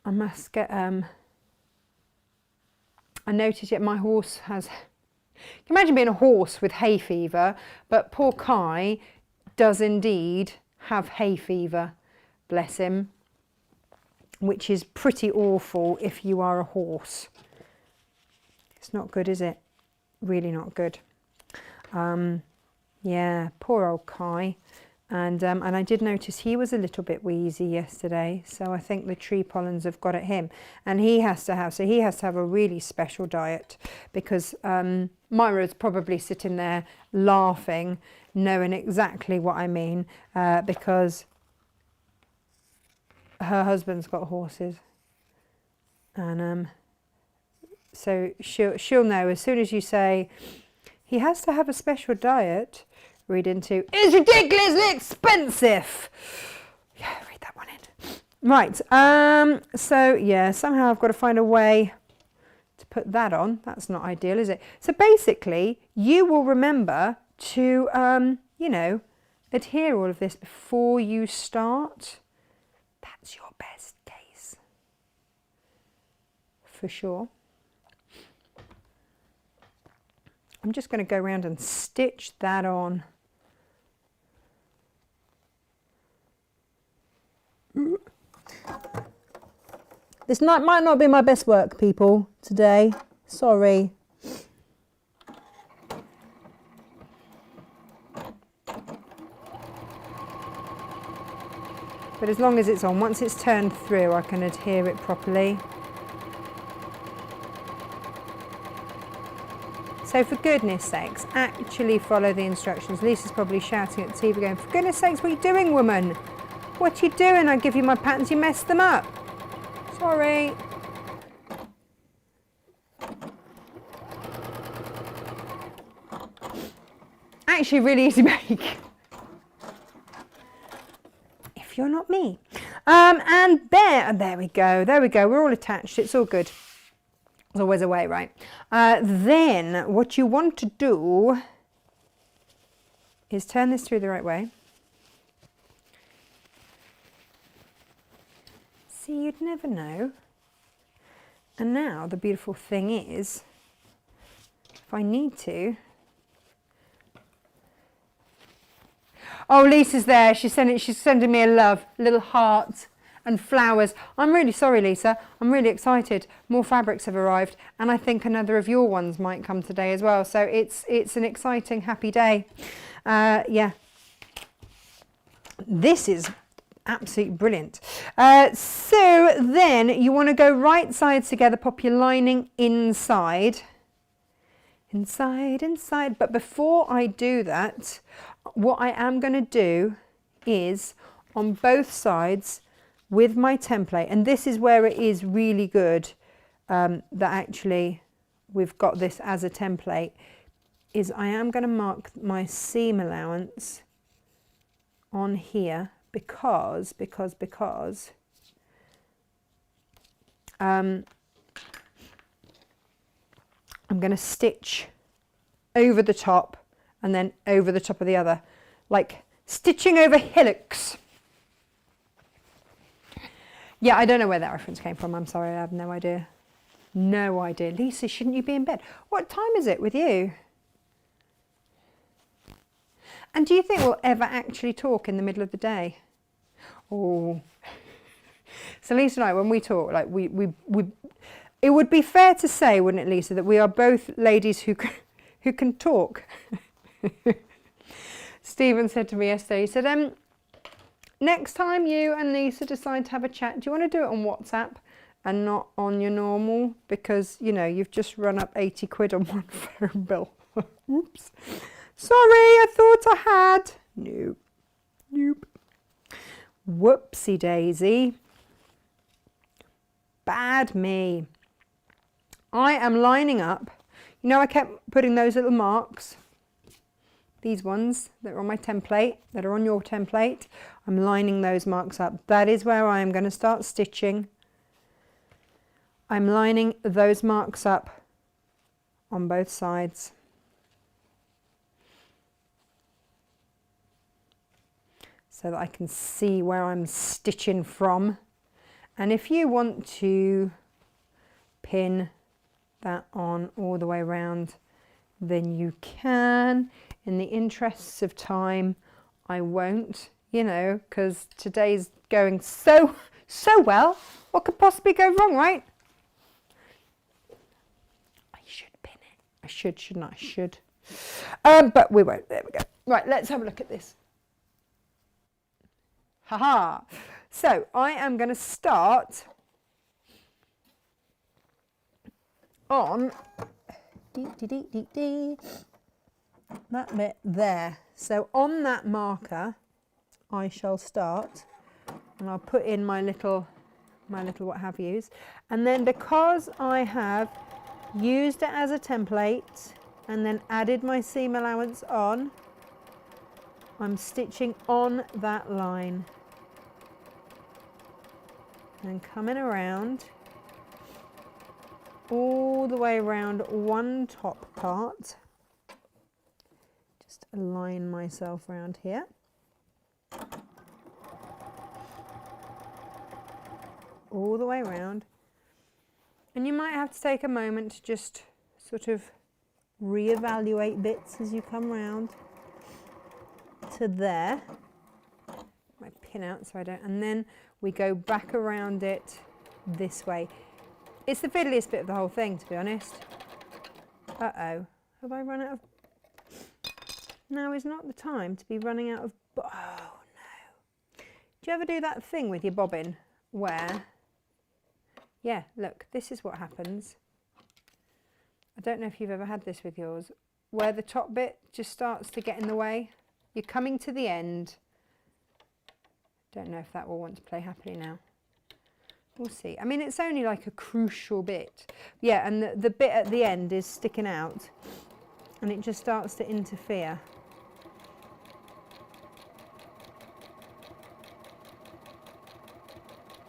S1: I must get, I noticed yet my horse has, you can imagine being a horse with hay fever, but poor Kai does indeed have hay fever, bless him, which is pretty awful if you are a horse. It's not good, is it? Really not good. Yeah, poor old Kai. And I did notice he was a little bit wheezy yesterday, so I think the tree pollens have got at him. And he has to have a really special diet, because Myra's probably sitting there laughing, knowing exactly what I mean, because her husband's got horses. And so she'll know as soon as you say, he has to have a special diet. Read into, it's ridiculously expensive. Yeah, read that one in. Right, so yeah, somehow I've got to find a way to put that on. That's not ideal, is it? So basically, you will remember to, you know, adhere all of this before you start. That's your best case. For sure. I'm just going to go around and stitch that on. This might not be my best work, people, today. Sorry. But as long as it's on, once it's turned through, I can adhere it properly. So for goodness sakes, actually follow the instructions. Lisa's probably shouting at the TV going, for goodness sakes, what are you doing, woman? What are you doing? I give you my patterns, you messed them up. Sorry. Actually really easy to make. If you're not me. And there we go, we're all attached, it's all good. There's always a way, right? Then what you want to do is turn this through the right way. See, you'd never know. And now the beautiful thing is, if I need to. Oh, Lisa's there. She's sending me a love, little heart and flowers. I'm really sorry, Lisa. I'm really excited. More fabrics have arrived, and I think another of your ones might come today as well. So it's an exciting, happy day. Yeah. This is absolutely brilliant. So then you want to go right sides together, pop your lining inside. Inside. But before I do that, what I am going to do is on both sides with my template, and this is where it is really good that actually we've got this as a template, is I am going to mark my seam allowance on here because I'm going to stitch over the top and then over the top of the other, like stitching over hillocks. Yeah, I don't know where that reference came from. I'm sorry, I have no idea. No idea. Lisa, shouldn't you be in bed? What time is it with you? And do you think we'll ever actually talk in the middle of the day? Oh. So Lisa and I, when we talk, like we it would be fair to say, wouldn't it, Lisa, that we are both ladies who can talk. Stephen said to me yesterday, he said, next time you and Lisa decide to have a chat, do you want to do it on WhatsApp and not on your normal? Because, you know, you've just run up 80 quid on one phone bill. Oops. Sorry, I thought I had. Nope. Whoopsie daisy. Bad me. I am lining up. You know, I kept putting those little marks, these ones that are on my template, that are on your template. I'm lining those marks up. That is where I am going to start stitching. I'm lining those marks up on both sides. So that I can see where I'm stitching from. And if you want to pin that on all the way around, then you can. In the interests of time, I won't, you know, because today's going so well. What could possibly go wrong, right? I should pin it. I should, shouldn't I? I should. But we won't. There we go. Right, let's have a look at this. Haha. So I am going to start on that bit there. So on that marker, I shall start, and I'll put in my little what have yous. And then because I have used it as a template and then added my seam allowance on, I'm stitching on that line and coming around all the way around one top part. Just align myself around here. All the way around. And you might have to take a moment to just sort of reevaluate bits as you come round to there. My pin out so I don't, and then we go back around it this way. It's the fiddliest bit of the whole thing, to be honest. Uh-oh, have I run out of... Now is not the time to be running out of... Oh, no. Do you ever do that thing with your bobbin where... Yeah, look, this is what happens. I don't know if you've ever had this with yours, where the top bit just starts to get in the way. You're coming to the end. Don't know if that will want to play happily now. We'll see. I mean, it's only like a crucial bit. Yeah, and the bit at the end is sticking out, and it just starts to interfere.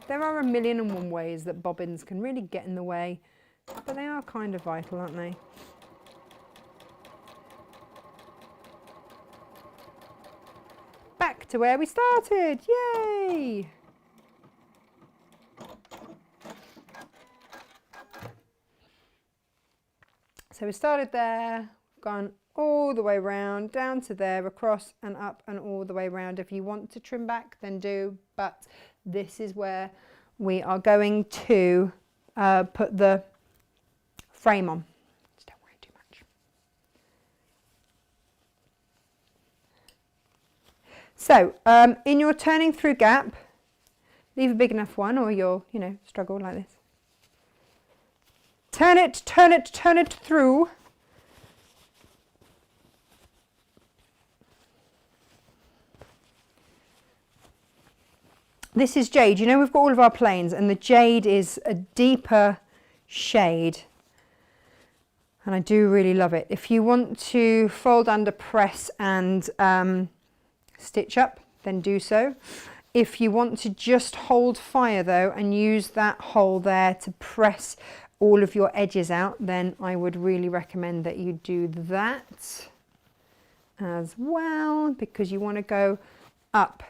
S1: There are 1,000,001 ways that bobbins can really get in the way, but they are kind of vital, aren't they? Back to where we started, yay! So we started there, gone all the way around, down to there, across and up and all the way around. If you want to trim back, then do, but this is where we are going to put the frame on. Just don't worry too much. So in your turning through gap, leave a big enough one or you'll, struggle like this. Turn it through. This is jade. We've got all of our planes, and the jade is a deeper shade. And I do really love it. If you want to fold under, press and stitch up, then do so. If you want to just hold fire though and use that hole there to press all of your edges out, then I would really recommend that you do that as well, because you want to go up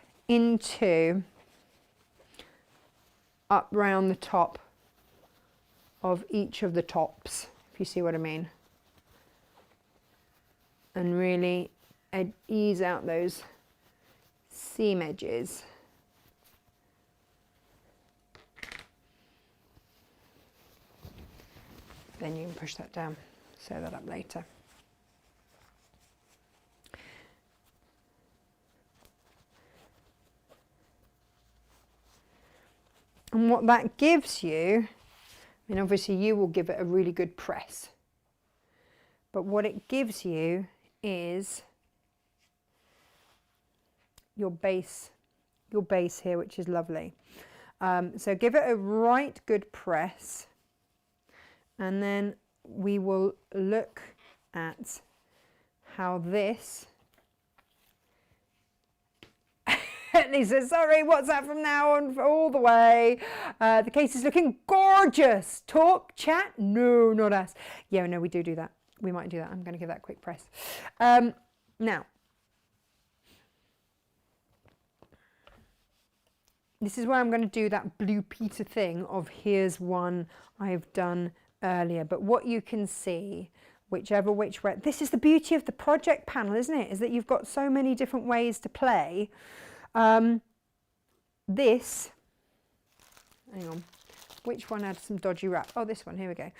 S1: round the top of each of the tops, if you see what I mean, and really ease out those seam edges. Then you can push that down, sew that up later. And what that gives you, I mean, obviously you will give it a really good press, but what it gives you is your base here, which is lovely. So give it a right good press, and then we will look at how this... Lisa, sorry, what's that from now on all the way? The case is looking gorgeous. Talk, chat? No, not us. Yeah, no, we do that. We might do that. I'm going to give that a quick press. Now, this is where I'm going to do that Blue Peter thing of here's one I've done earlier. But what you can see, which way, this is the beauty of the project panel, isn't it? Is that you've got so many different ways to play. This, hang on, which one had some dodgy wrap? Oh, this one, here we go.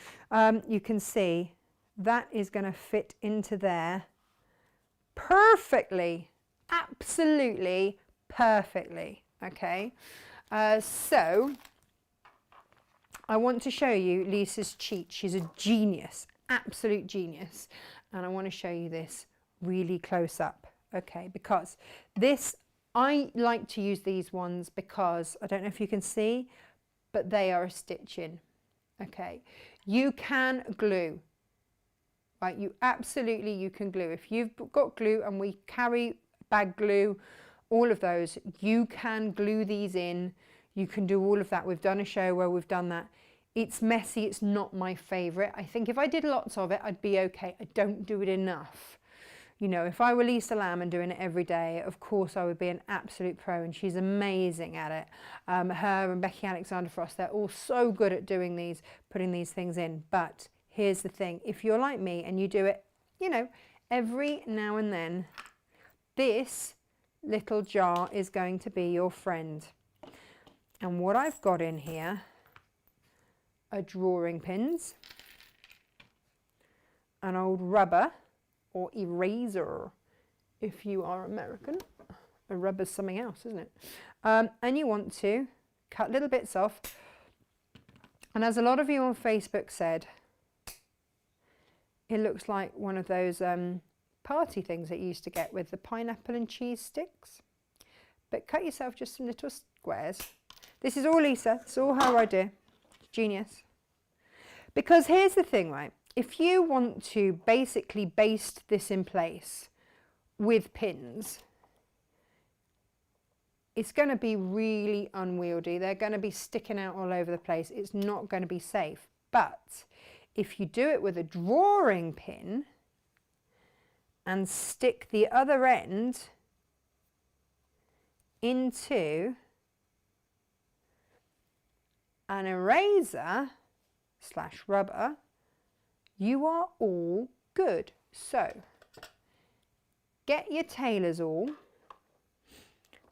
S1: You can see that is going to fit into there perfectly, absolutely perfectly. Okay, so I want to show you Lisa's cheat. She's a genius, absolute genius. And I want to show you this really close up, okay? Because this, I like to use these ones because, I don't know if you can see, but they are a stitch in, okay? You can glue, right? You can glue. If you've got glue, and we carry bag glue, all of those, you can glue these in. You can do all of that. We've done a show where we've done that. It's messy. It's not my favorite. I think if I did lots of it, I'd be okay. I don't do it enough. You know, if I were Lisa Lamb and doing it every day, of course I would be an absolute pro, and she's amazing at it. Her and Becky Alexander Frost, they're all so good at doing these, putting these things in. But here's the thing. If you're like me and you do it, you know, every now and then, this little jar is going to be your friend. And what I've got in here are drawing pins, an old rubber or eraser if you are American. A rubber's something else, isn't it? And you want to cut little bits off. And as a lot of you on Facebook said, it looks like one of those party things that you used to get with the pineapple and cheese sticks. But cut yourself just some little squares. This is all Lisa, it's all her idea. Genius. Because here's the thing, right? If you want to basically baste this in place with pins, it's going to be really unwieldy. They're going to be sticking out all over the place. It's not going to be safe. But if you do it with a drawing pin and stick the other end into an eraser / rubber, you are all good. So get your tailor's awl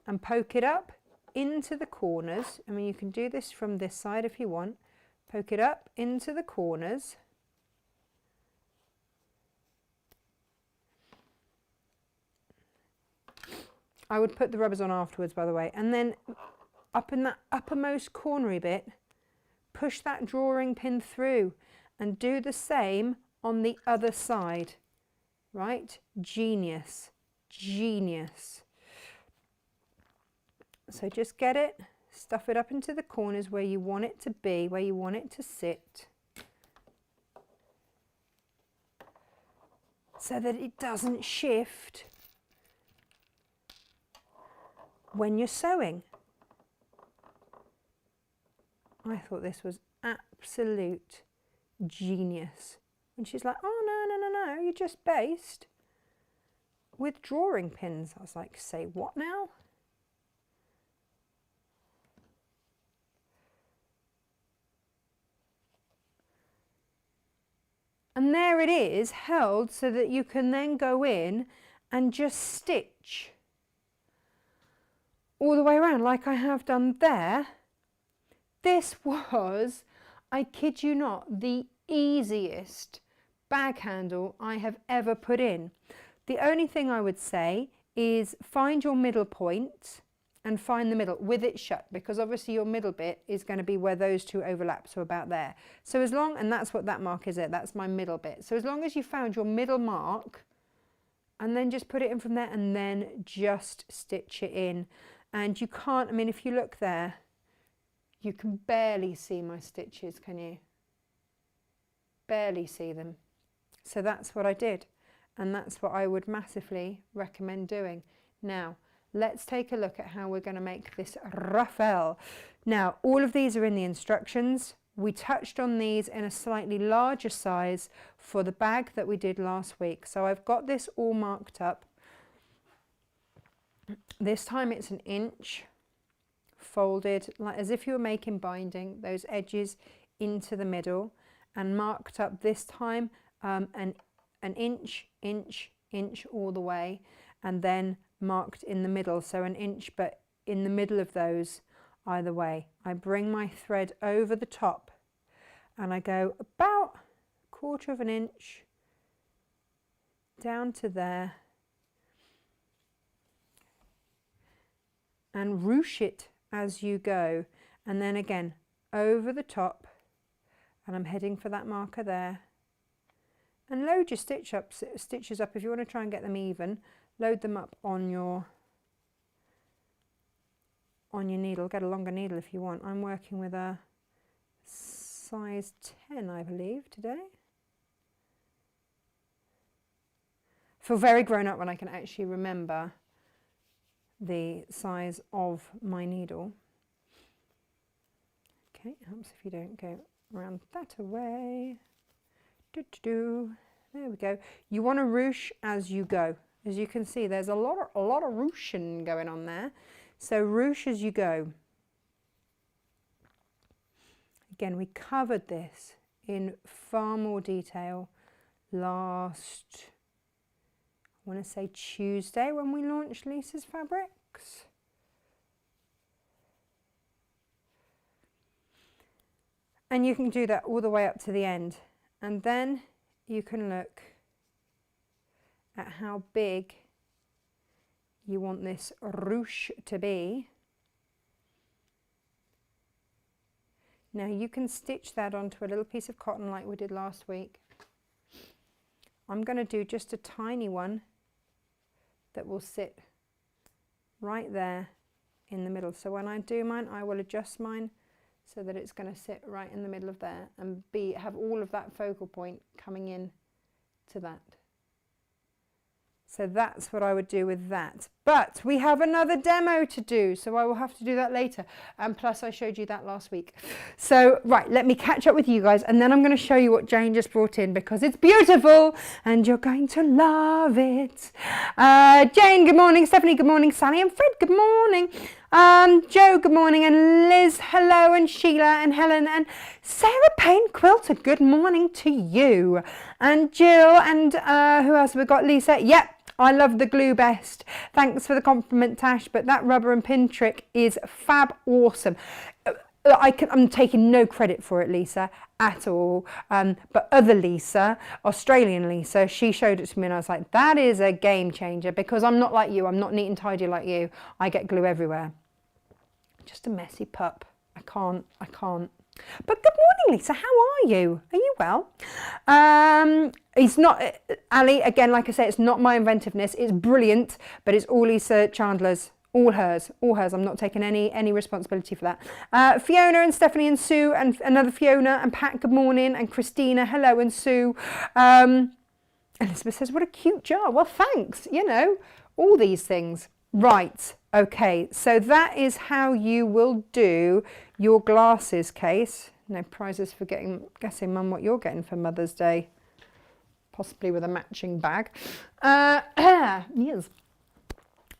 S1: and poke it up into the corners. I mean, you can do this from this side if you want. Poke it up into the corners. I would put the rubbers on afterwards, by the way. And then up in that uppermost cornery bit, push that drawing pin through and do the same on the other side, right? Genius, genius. So just get it, stuff it up into the corners where you want it to be, where you want it to sit, so that it doesn't shift when you're sewing. I thought this was absolute genius. And she's like, oh, no, you just based with drawing pins. I was like, say what now? And there it is, held so that you can then go in and just stitch all the way around like I have done there. This was, I kid you not, the easiest bag handle I have ever put in. The only thing I would say is find your middle point and find the middle with it shut, because obviously your middle bit is going to be where those two overlap, so about there. So as long, and that's what that mark is, that's my middle bit. So as long as you found your middle mark, and then just put it in from there, and then just stitch it in. And you can't, I mean, if you look there, you can barely see my stitches, can you? Barely see them. So that's what I did, and that's what I would massively recommend doing. Now, let's take a look at how we're going to make this ruffle. Now, all of these are in the instructions. We touched on these in a slightly larger size for the bag that we did last week. So I've got this all marked up. This time it's 1 inch folded, like as if you were making binding, those edges into the middle, and marked up this time an inch all the way, and then marked in the middle, so 1 inch but in the middle of those either way. I bring my thread over the top and I go about 1/4 of an inch down to there, and ruche it as you go. And then again, over the top, and I'm heading for that marker there. And load your stitches up if you want to try and get them even. Load them up on your needle. Get a longer needle if you want. I'm working with a size 10, I believe, today. Feel very grown up when I can actually remember the size of my needle. Okay, helps if you don't go around that away. There we go. You want to ruche as you go. As you can see, there's a lot of ruching going on there. So ruche as you go. Again, we covered this in far more detail last, I want to say Tuesday, when we launched Lisa's Fabrics. And you can do that all the way up to the end. And then you can look at how big you want this ruche to be. Now you can stitch that onto a little piece of cotton like we did last week. I'm going to do just a tiny one that will sit right there in the middle. So when I do mine, I will adjust mine so that it's going to sit right in the middle of there and have all of that focal point coming in to that. So that's what I would do with that. But we have another demo to do, so I will have to do that later. And plus I showed you that last week. So right, let me catch up with you guys, and then I'm going to show you what Jane just brought in, because it's beautiful and you're going to love it. Jane, good morning. Stephanie, good morning. Sally and Fred, good morning. Joe, good morning. And Liz, hello. And Sheila and Helen and Sarah Payne Quilter, good morning to you. And Jill and who else have we got? Lisa, yep. I love the glue best. Thanks for the compliment, Tash, but that rubber and pin trick is fab awesome. I'm taking no credit for it, Lisa, at all. But other Lisa, Australian Lisa, she showed it to me and I was like, that is a game changer, because I'm not like you. I'm not neat and tidy like you. I get glue everywhere. Just a messy pup. I can't. But good morning, Lisa. How are you? Are you well? It's not, Ali, again, like I say, it's not my inventiveness. It's brilliant, but it's all Lisa Chandler's. All hers. I'm not taking any responsibility for that. Fiona and Stephanie and Sue and another Fiona and Pat, good morning. And Christina, hello, and Sue. Elizabeth says, what a cute jar. Well, thanks. You know, all these things. Right. Okay. So that is how you will do your glasses case. No prizes for guessing, Mum, what you're getting for Mother's Day. Possibly with a matching bag. Yes.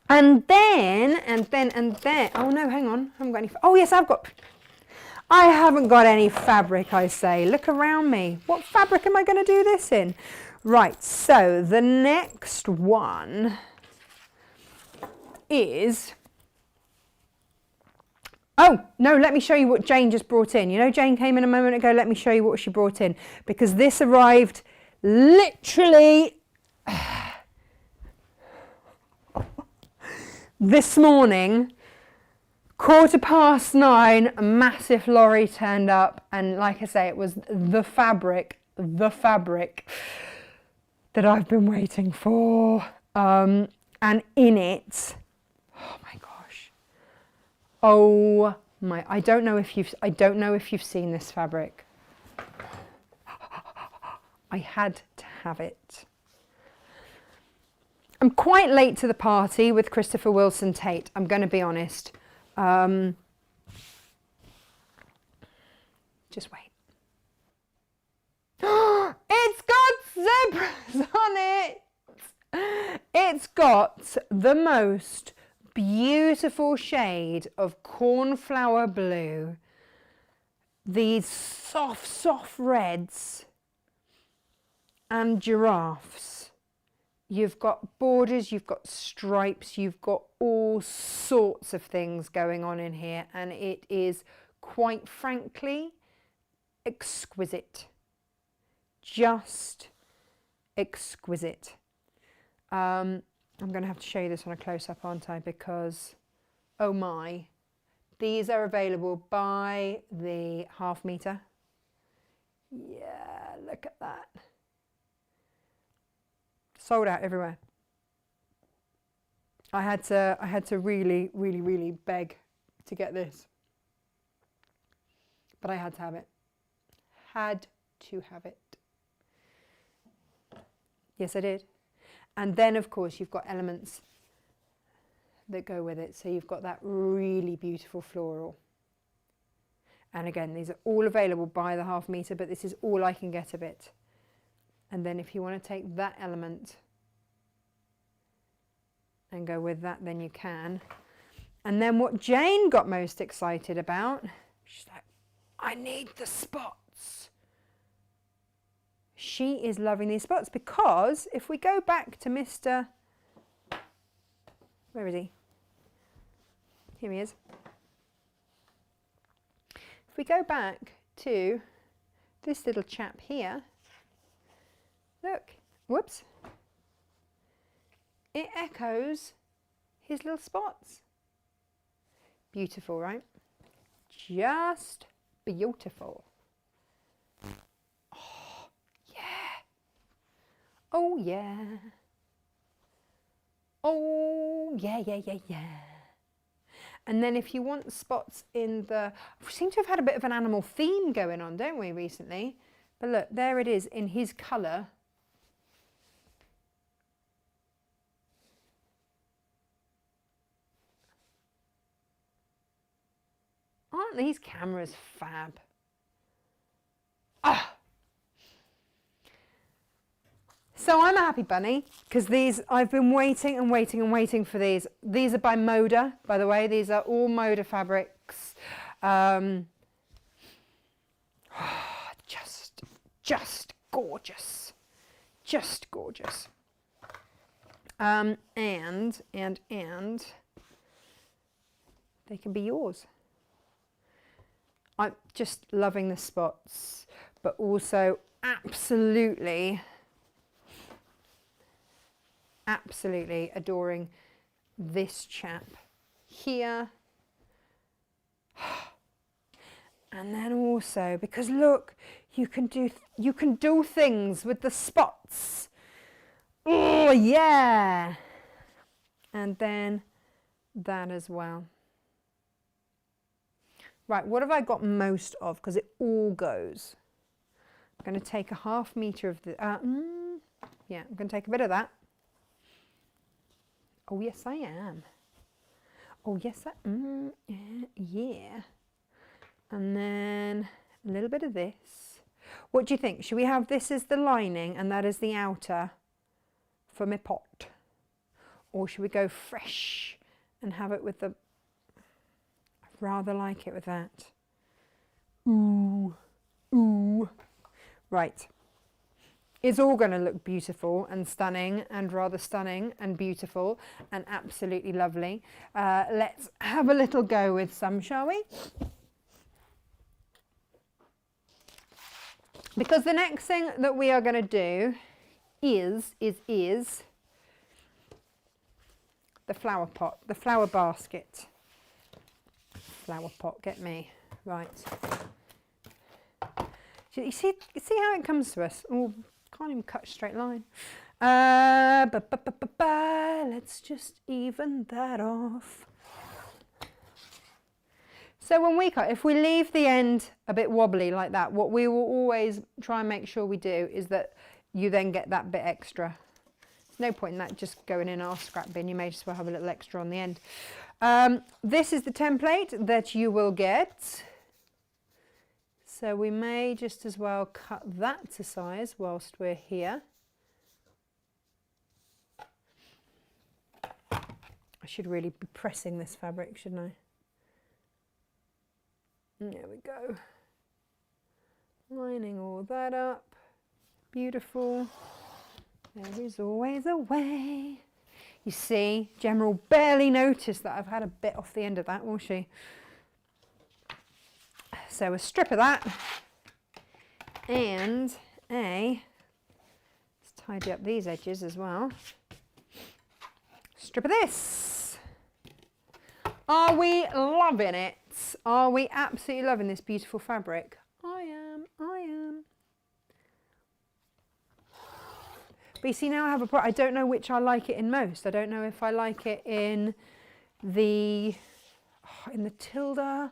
S1: And then, oh no, hang on, I haven't got any, oh yes, I haven't got any fabric, I say. Look around me. What fabric am I going to do this in? Right, so the next one is, oh, no, let me show you what Jane just brought in. You know, Jane came in a moment ago, let me show you what she brought in, because this arrived literally this morning, 9:15, a massive lorry turned up, and like I say, it was the fabric that I've been waiting for. And in it, oh my gosh, oh my, I don't know if you've seen this fabric. I had to have it. I'm quite late to the party with Christopher Wilson Tate, I'm going to be honest. Just wait. It's got zebras on it! It's got the most beautiful shade of cornflower blue. These soft reds and giraffes. You've got borders, you've got stripes, you've got all sorts of things going on in here, and it is quite frankly exquisite. Just exquisite. I'm going to have to show you this on a close-up, aren't I? Because oh my. These are available by the ½ meter. Yeah, look at that. Sold out everywhere. I had to really, really, really beg to get this. But I had to have it. Had to have it. Yes, I did. And then, of course, you've got elements that go with it. So you've got that really beautiful floral. And again, these are all available by the ½ meter, but this is all I can get of it. And then if you want to take that element and go with that, then you can. And then what Jane got most excited about, she's like, I need the spots. She is loving these spots because if we go back to Mr. Where is he? Here he is. If we go back to this little chap here, look, whoops, it echoes his little spots. Beautiful, right? Just beautiful. Oh, yeah. Oh, yeah. Oh, yeah, yeah, yeah, yeah. And then if you want spots in the... We seem to have had a bit of an animal theme going on, don't we, recently? But look, there it is in his colour. Aren't these cameras fab? Ah! So I'm a happy bunny because these, I've been waiting and waiting and waiting for these. These are by Moda, by the way. These are all Moda fabrics. Just gorgeous. Just gorgeous. And they can be yours. I'm just loving the spots, but also absolutely adoring this chap here. And then also, because look, you can do things with the spots. Oh yeah. And then that as well. Right, what have I got most of? Because it all goes. I'm going to take a ½ meter of the, yeah, I'm going to take a bit of that. Oh, yes, I am. Oh, yes, yeah. And then a little bit of this. What do you think? Should we have this as the lining and that as the outer for my pot? Or should we go fresh and have it with the... I'd rather like it with that. Ooh, ooh. Right. It's all going to look beautiful and stunning and rather stunning and beautiful and absolutely lovely. Let's have a little go with some, shall we? Because the next thing that we are going to do is the flower pot, the flower basket. Flower pot, get me. Right. You see how it comes to us? Oh, can't even cut a straight line. Let's just even that off. So when we cut, if we leave the end a bit wobbly like that, what we will always try and make sure we do is that you then get that bit extra. There's no point in that just going in our scrap bin. You may just well have a little extra on the end. This is the template that you will get. So we may just as well cut that to size whilst we're here. I should really be pressing this fabric, shouldn't I? There we go. Lining all that up. Beautiful. There is always a way. You see, Gemma will barely notice that I've had a bit off the end of that, will she? So a strip of that and let's tidy up these edges as well. Strip of this. Are we loving it? Are we absolutely loving this beautiful fabric? I am. But you see, now I have a problem. I don't know which I like it in most. I don't know if I like it in the Tilda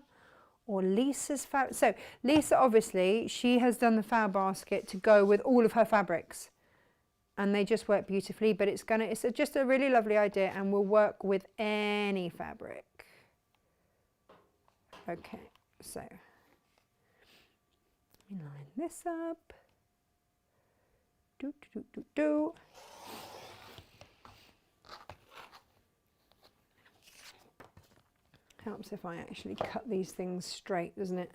S1: or Lisa's fabric. So Lisa, obviously, she has done the fab basket to go with all of her fabrics, and they just work beautifully. But it's just a really lovely idea, and will work with any fabric. Okay, so let me line this up. Do. Helps if I actually cut these things straight, doesn't it?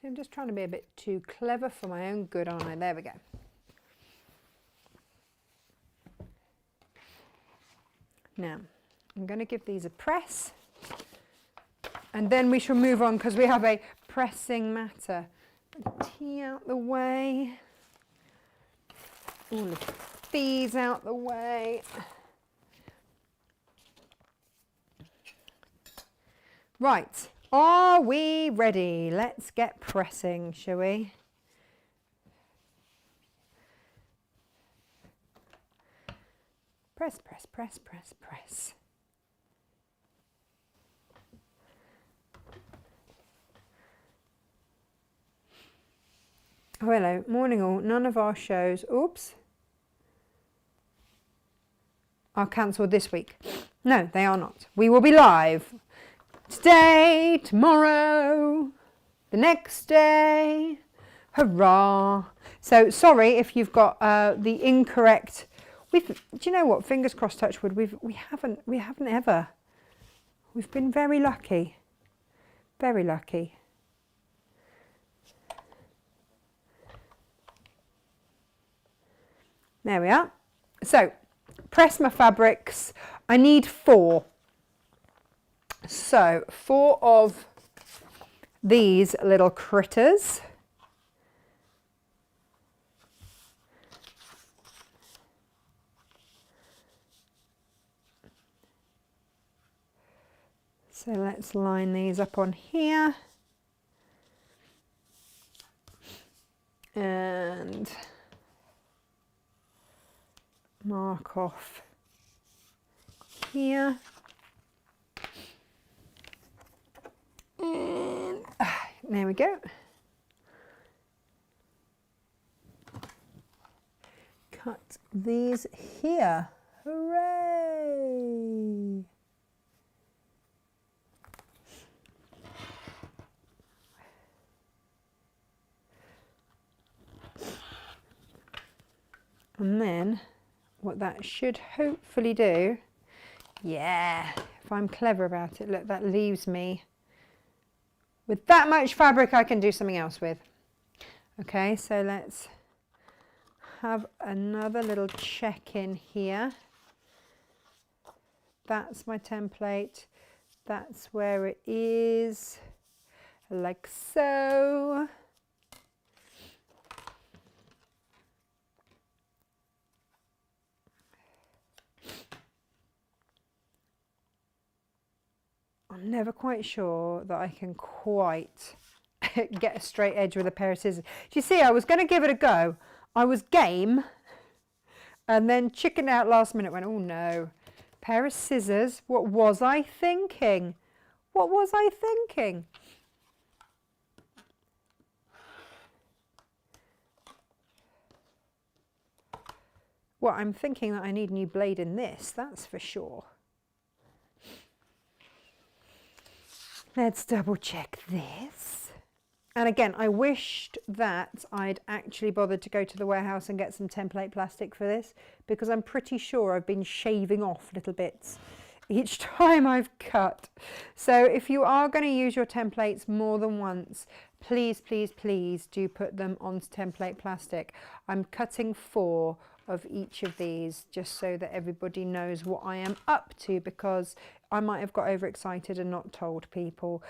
S1: So I'm just trying to be a bit too clever for my own good, aren't I? There we go. Now, I'm going to give these a press, and then we shall move on because we have a pressing matter. Tea out the way. All of these out the way. Right, are we ready? Let's get pressing, shall we? Press, press, press, press, press. Oh, hello, morning all. None of our shows, oops, are cancelled this week. No, they are not. We will be live today, tomorrow, the next day. Hurrah. So sorry if you've got the incorrect. Do you know what? Fingers crossed, touch wood. We haven't ever. We've been very lucky. Very lucky. There we are. So, press my fabrics. I need 4. So, 4 of these little critters. So let's line these up on here. And mark off here. And there we go. Cut these here. Hooray! And then what that should hopefully do, yeah, if I'm clever about it, look, that leaves me with that much fabric I can do something else with. Okay, so let's have another little check in here. That's my template. That's where it is, like so. I'm never quite sure that I can quite get a straight edge with a pair of scissors. Do you see, I was going to give it a go. I was game, and then chickened out last minute, went, oh no, pair of scissors. What was I thinking? What was I thinking? Well, I'm thinking that I need a new blade in this, that's for sure. Let's double check this. And again, I wished that I'd actually bothered to go to the warehouse and get some template plastic for this, because I'm pretty sure I've been shaving off little bits each time I've cut. So if you are going to use your templates more than once, please, please, please do put them onto template plastic. I'm cutting 4 of each of these just so that everybody knows what I am up to, because I might have got overexcited and not told people,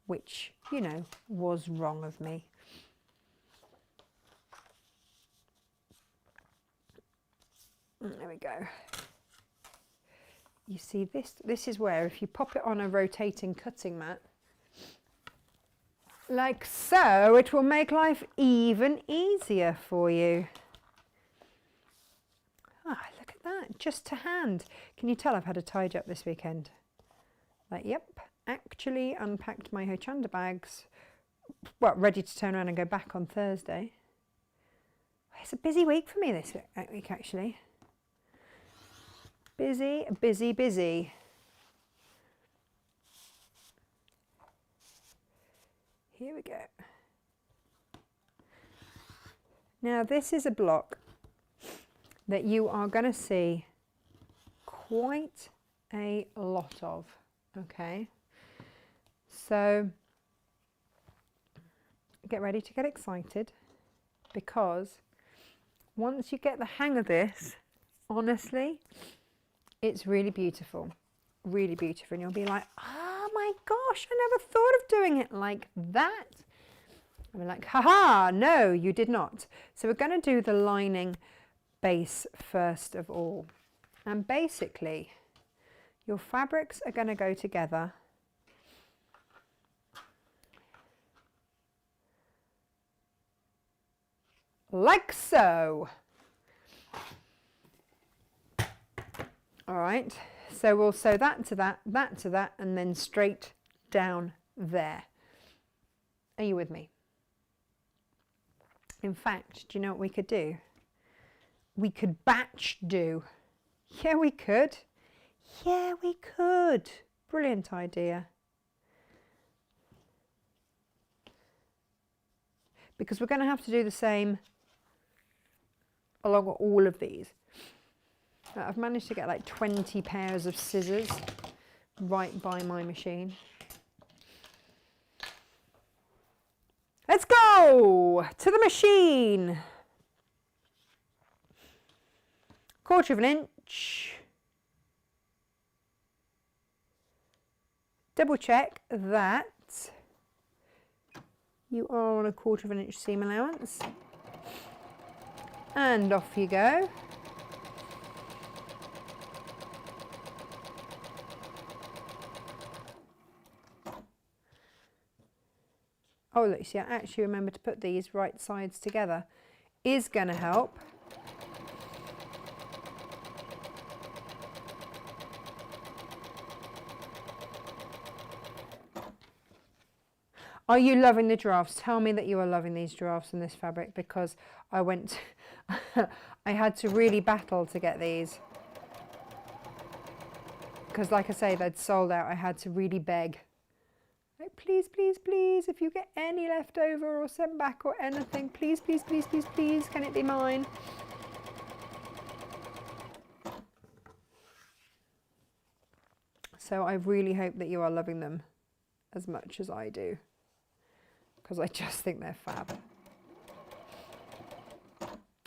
S1: which, you know, was wrong of me. There we go. you see this is where if you pop it on a rotating cutting mat, like so, it will make life even easier for you. Ah, look at that, just to hand. Can you tell I've had a tidy up this weekend? Like, yep, actually unpacked my Hochanda bags, well, ready to turn around and go back on Thursday. It's a busy week for me this week, actually. Busy, busy, busy. Here we go. Now this is a block that you are going to see quite a lot of, okay? So get ready to get excited, because once you get the hang of this, honestly, it's really beautiful, really beautiful. And you'll be like, oh my gosh, I never thought of doing it like that. And we're like, haha, no, you did not. So we're going to do the lining base first of all. And basically, your fabrics are going to go together like so. All right, so we'll sew that to that, that to that, and then straight down there. Are you with me? In fact, do you know what we could do? We could batch do. Yeah, we could. Yeah, we could. Brilliant idea. Because we're going to have to do the same along all of these. I've managed to get like 20 pairs of scissors right by my machine. Let's go to the machine. 1/4 of an inch. Double check that you are on a 1/4 of an inch seam allowance. And off you go. Oh, look, see, I actually remember to put these right sides together. Is going to help. Are you loving the drafts? Tell me that you are loving these drafts and this fabric, because I went, I had to really battle to get these. Because like I say, they'd sold out. I had to really beg. Like, please, please, please, if you get any left over or sent back or anything, please, please, please, please, please, can it be mine? So I really hope that you are loving them as much as I do, because I just think they're fab.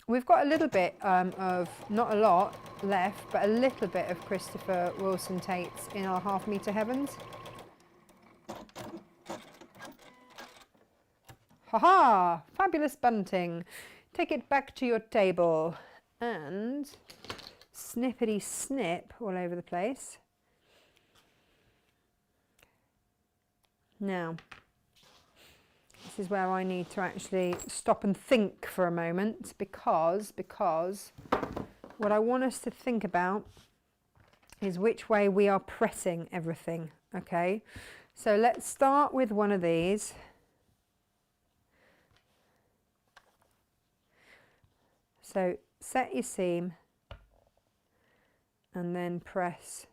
S1: We've got a little bit of, not a lot left, but a little bit of Christopher Wilson Tate's in our 1/2 metre heavens. Ha-ha! Fabulous bunting. Take it back to your table. And snippety snip all over the place. Now, this is where I need to actually stop and think for a moment, because what I want us to think about is which way we are pressing everything, okay? So let's start with one of these. So set your seam and then press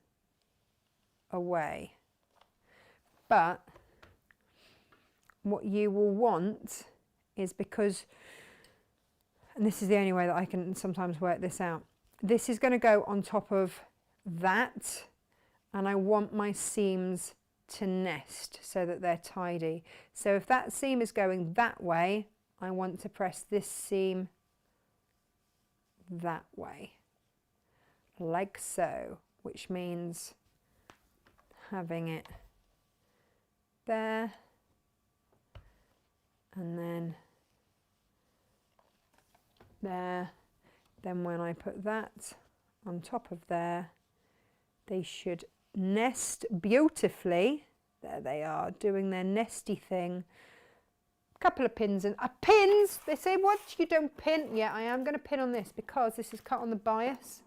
S1: away. But what you will want is, because, and this is the only way that I can sometimes work this out, this is going to go on top of that, and I want my seams to nest so that they're tidy. So if that seam is going that way, I want to press this seam that way, like so, which means having it there, and then there. Then when I put that on top of there, They should nest beautifully. There they are, doing their nesty thing. Couple of pins and pins. They say, what, you don't pin? Yeah, I am going to pin on this because this is cut on the bias.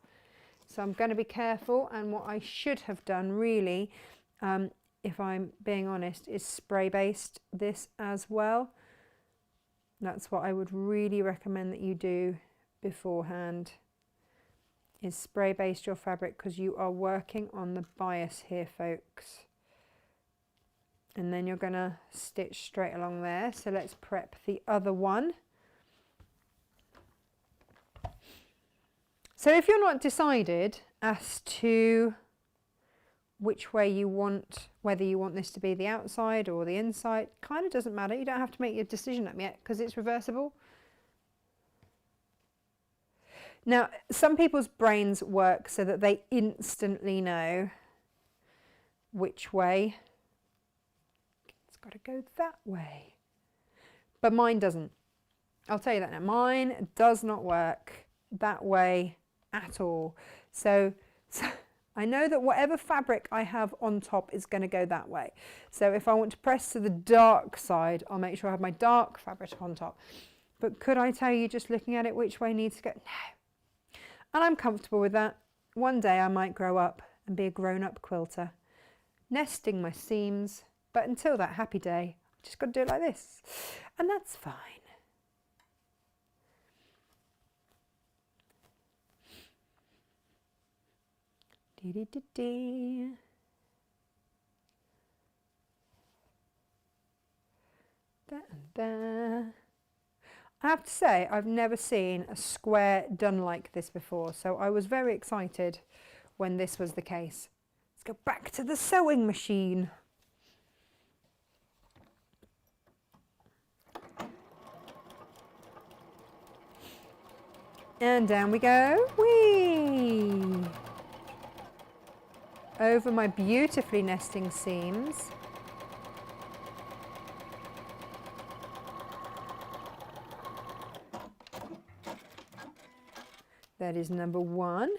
S1: So I'm going to be careful, and what I should have done really, if I'm being honest, is spray based this as well. That's what I would really recommend that you do beforehand, is spray baste your fabric, because you are working on the bias here, folks. And then you're going to stitch straight along there. So let's prep the other one. So if you're not decided as to which way you want, whether you want this to be the outside or the inside, kind of doesn't matter. You don't have to make your decision up yet because it's reversible. Now, some people's brains work so that they instantly know which way. It's got to go that way. But mine doesn't. I'll tell you that now. Mine does not work that way at all. So I know that whatever fabric I have on top is going to go that way. So if I want to press to the dark side, I'll make sure I have my dark fabric on top. But could I tell you, just looking at it, which way needs to go? No. And I'm comfortable with that. One day I might grow up and be a grown-up quilter, nesting my seams. But until that happy day, I've just got to do it like this. And that's fine. Dee, dee, dee, dee. There and there. I have to say, I've never seen a square done like this before, so I was very excited when this was the case. Let's go back to the sewing machine. And down we go. Whee! Over my beautifully nesting seams. That is number one.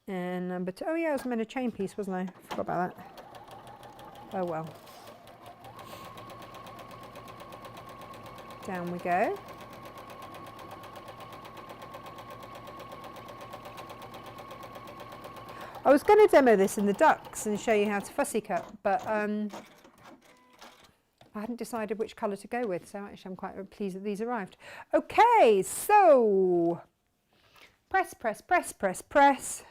S1: And number two, oh yeah, I was meant a chain piece, wasn't I? Forgot about that. Oh well. Down we go. I was going to demo this in the ducks and show you how to fussy cut, but I hadn't decided which colour to go with, so actually I'm quite pleased that these arrived. Okay, so press, press, press, press, press.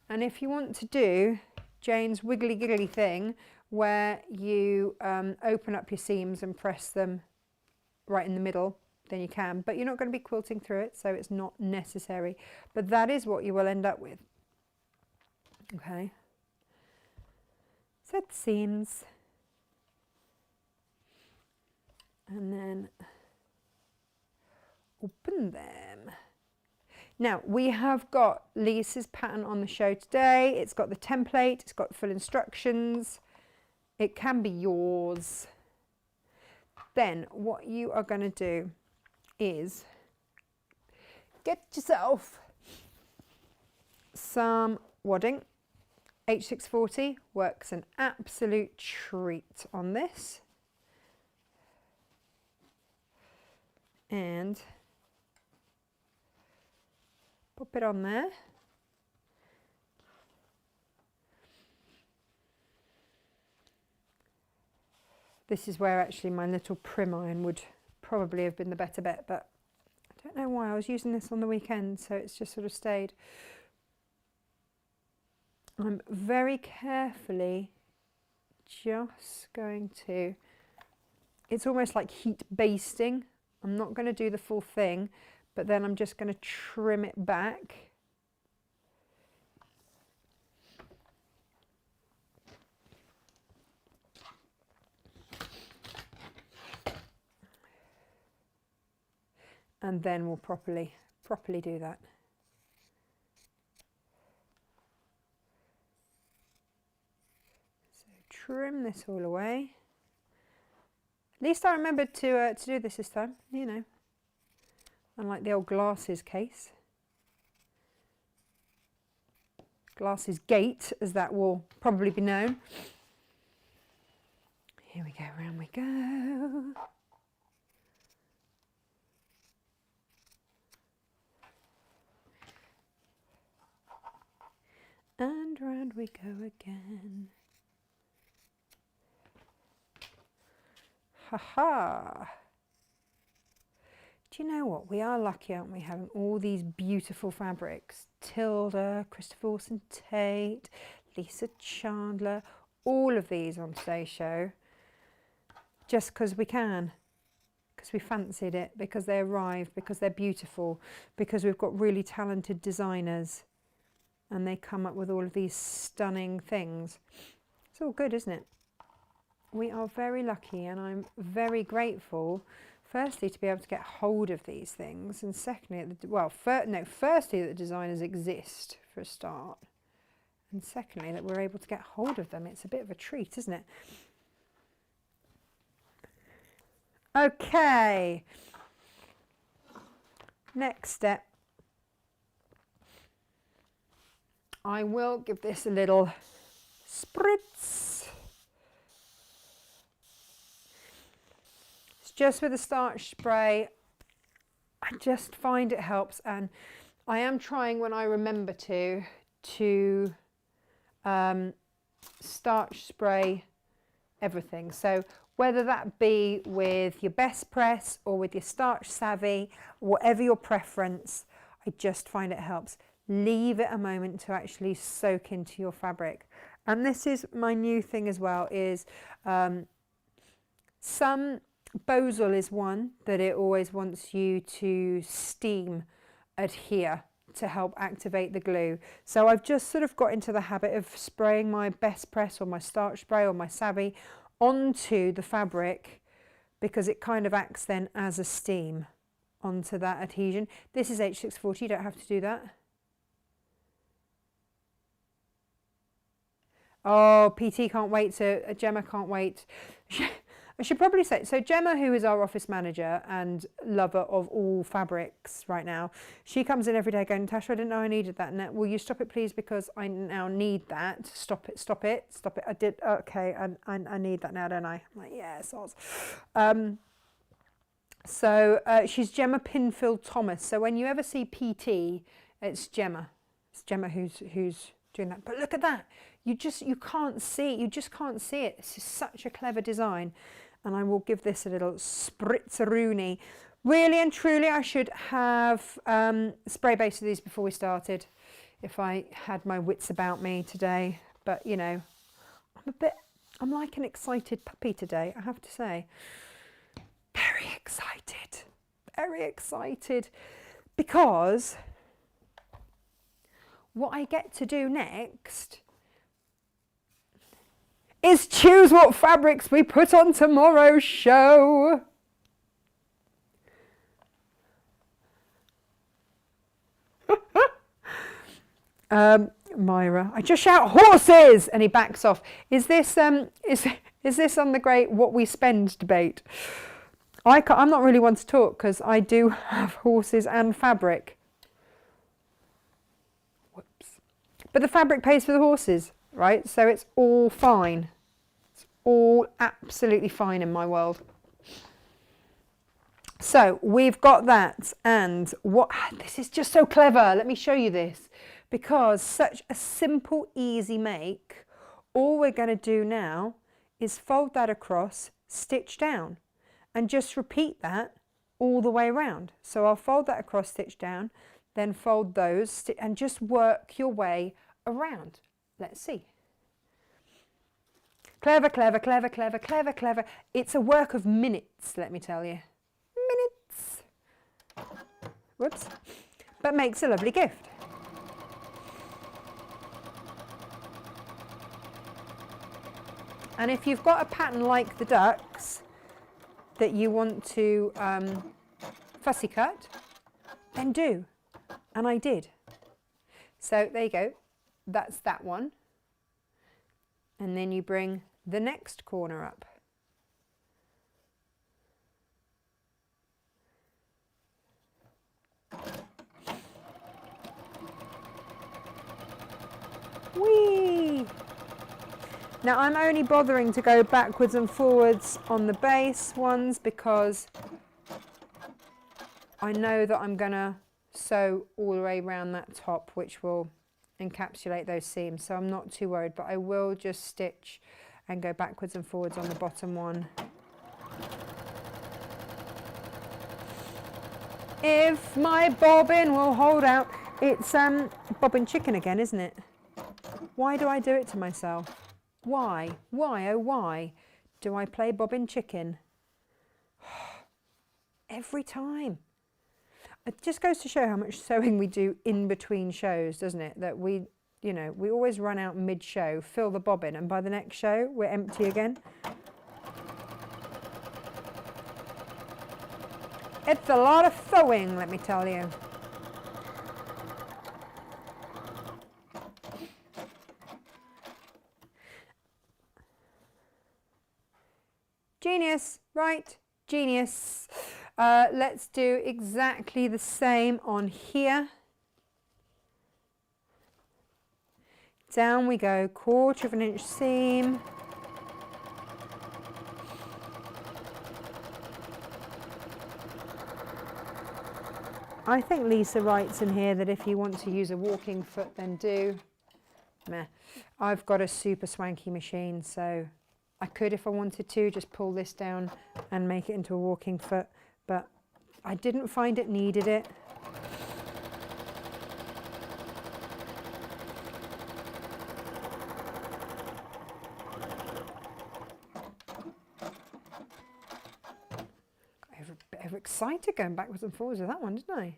S1: And if you want to do Jane's wiggly giggly thing, where you open up your seams and press them right in the middle, then you can, but you're not going to be quilting through it, so it's not necessary. But that is what you will end up with. Okay. Set the seams. And then open them. Now, we have got Lisa's pattern on the show today. It's got the template, it's got full instructions. It can be yours. Then what you are going to do is get yourself some wadding. H640 works an absolute treat on this. And pop it on there. This is where actually my little prim iron would probably have been the better bet, but I don't know why. I was using this on the weekend, so it's just sort of stayed. I'm very carefully just going to, it's almost like heat basting. I'm not going to do the full thing, but then I'm just going to trim it back. And then we'll properly do that. So trim this all away. At least I remembered to do this time, you know, unlike the old glasses case. Glasses Gate, as that will probably be known. Here we go, round we go. And round we go again. Ha ha! Do you know what? We are lucky, aren't we, having all these beautiful fabrics. Tilda, Christopher Wilson Tate, Lisa Chandler, all of these on today's show. Just because we can. Because we fancied it, because they arrived, because they're beautiful, because we've got really talented designers and they come up with all of these stunning things. It's all good, isn't it? We are very lucky, and I'm very grateful, firstly, to be able to get hold of these things, and secondly, firstly, that the designers exist for a start, and secondly, that we're able to get hold of them. It's a bit of a treat, isn't it? Okay, next step. I will give this a little spritz. It's just with a starch spray. I just find it helps, and I am trying, when I remember to starch spray everything. So whether that be with your Best Press or with your Starch Savvy, whatever your preference, I just find it helps. Leave it a moment to actually soak into your fabric. And this is my new thing as well, is some Bosal is one that it always wants you to steam adhere to help activate the glue. So I've just sort of got into the habit of spraying my Best Press or my starch spray or my Savvy onto the fabric, because it kind of acts then as a steam onto that adhesion. This is H640, you don't have to do that. Oh, PT can't wait to, Gemma can't wait. I should probably say, so Gemma, who is our office manager and lover of all fabrics right now, she comes in every day going, Natasha, I didn't know I needed that. And will you stop it, please? Because I now need that. Stop it, stop it, stop it. I did, okay, I need that now, don't I? I'm like, yeah, soz. She's Gemma Pinfield Thomas. So when you ever see PT, it's Gemma. It's Gemma who's doing that. But look at that. You can't see it. You just can't see it. This is such a clever design. And I will give this a little spritzeroonie. Really and truly, I should have spray base of these before we started, if I had my wits about me today. But, you know, I'm like an excited puppy today, I have to say. Very excited. Because what I get to do next is choose what fabrics we put on tomorrow's show. Myra, I just shout horses, and he backs off. Is this on the great what we spend debate? I'm not really one to talk because I do have horses and fabric. Whoops. But the fabric pays for the horses, right? So it's all fine. It's all absolutely fine in my world. So we've got that, and this is just so clever. Let me show you this, because such a simple, easy make. All we're going to do now is fold that across, stitch down, and just repeat that all the way around. So I'll fold that across, stitch down, then fold those, and just work your way around. Let's see. Clever, clever, clever, clever, clever, clever. It's a work of minutes, let me tell you. Minutes. Whoops. But makes a lovely gift. And if you've got a pattern like the ducks that you want to fussy cut, then do. And I did. So there you go. That's that one. And then you bring the next corner up. Whee! Now I'm only bothering to go backwards and forwards on the base ones because I know that I'm gonna sew all the way around that top, which will encapsulate those seams, so I'm not too worried, but I will just stitch and go backwards and forwards on the bottom one. If my bobbin will hold out. It's bobbin chicken again, isn't it? Why do I do it to myself? Why? Why, oh why do I play bobbin chicken? Every time. It just goes to show how much sewing we do in between shows, doesn't it? That we, you know, we always run out mid-show, fill the bobbin, and by the next show, we're empty again. It's a lot of sewing, let me tell you. Genius, right? Genius. Let's do exactly the same on here. Down we go, 1/4 of an inch seam. I think Lisa writes in here that if you want to use a walking foot, then do. Meh. I've got a super swanky machine, so I could, if I wanted to, just pull this down and make it into a walking foot, but I didn't find it needed it. Got a bit overexcited going backwards and forwards with that one, didn't I?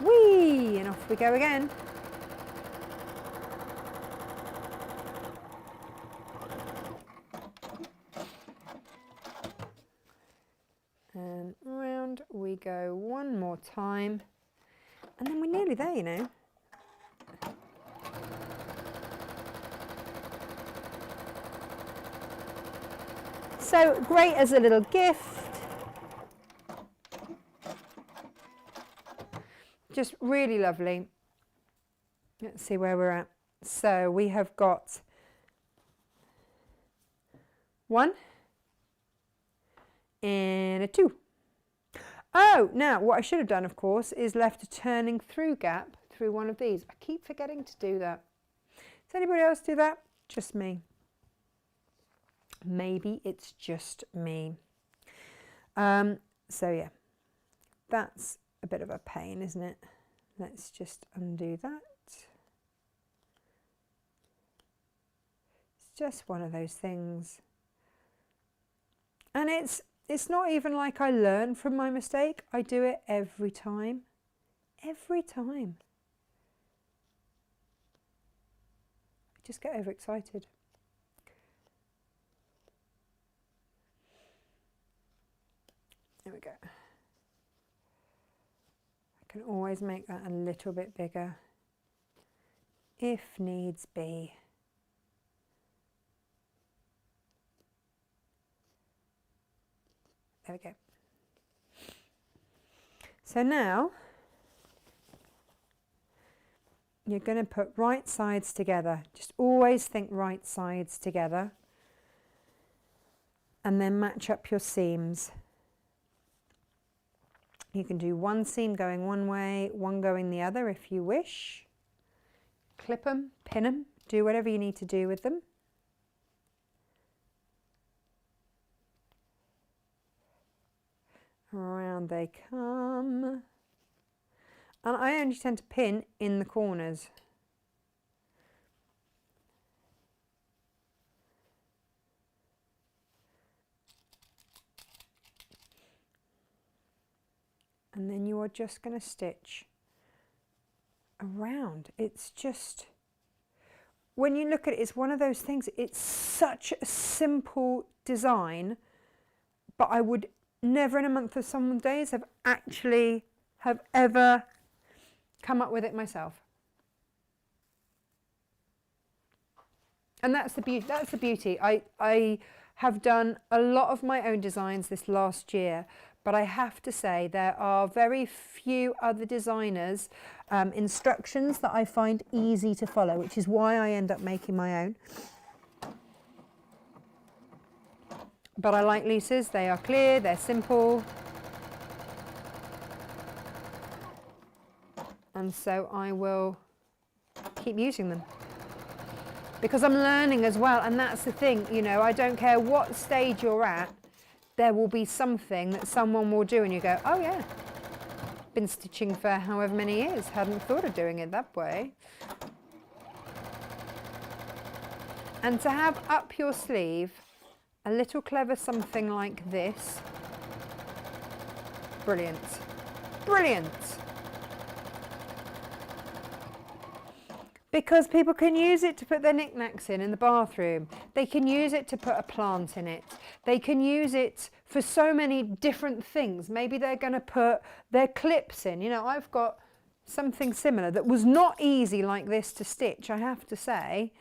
S1: Whee! And off we go again. And round we go one more time, and then we're nearly there, you know. So great as a little gift. Just really lovely. Let's see where we're at. So we have got 1 and a 2. Oh, now what I should have done, of course, is left a turning through gap through one of these. I keep forgetting to do that. Does anybody else do that? Just me. Maybe it's just me. So yeah, that's a bit of a pain, isn't it? Let's just undo that. It's just one of those things. And it's not even like I learn from my mistake. I do it every time. Every time. I just get overexcited. There we go. I can always make that a little bit bigger if needs be. There we go. So now you're going to put right sides together. Just always think right sides together, and then match up your seams. You can do one seam going one way, one going the other if you wish. Clip them, pin them, do whatever you need to do with them. Around they come. And I only tend to pin in the corners. And then you are just going to stitch around. It's just, when you look at it, it's one of those things, it's such a simple design, but I would never in a month of some days have ever come up with it myself. And that's the beauty. I have done a lot of my own designs this last year, But I have to say there are very few other designers' instructions that I find easy to follow, which is why I end up making my own. But I like Lisa's. They are clear, they're simple. And so I will keep using them. Because I'm learning as well, and that's the thing, you know, I don't care what stage you're at, there will be something that someone will do and you go, oh yeah, been stitching for however many years, hadn't thought of doing it that way. And to have up your sleeve a little clever something like this, brilliant, brilliant. Because people can use it to put their knickknacks in the bathroom. They can use it to put a plant in it. They can use it for so many different things. Maybe they're going to put their clips in. You know, I've got something similar that was not easy like this to stitch, I have to say.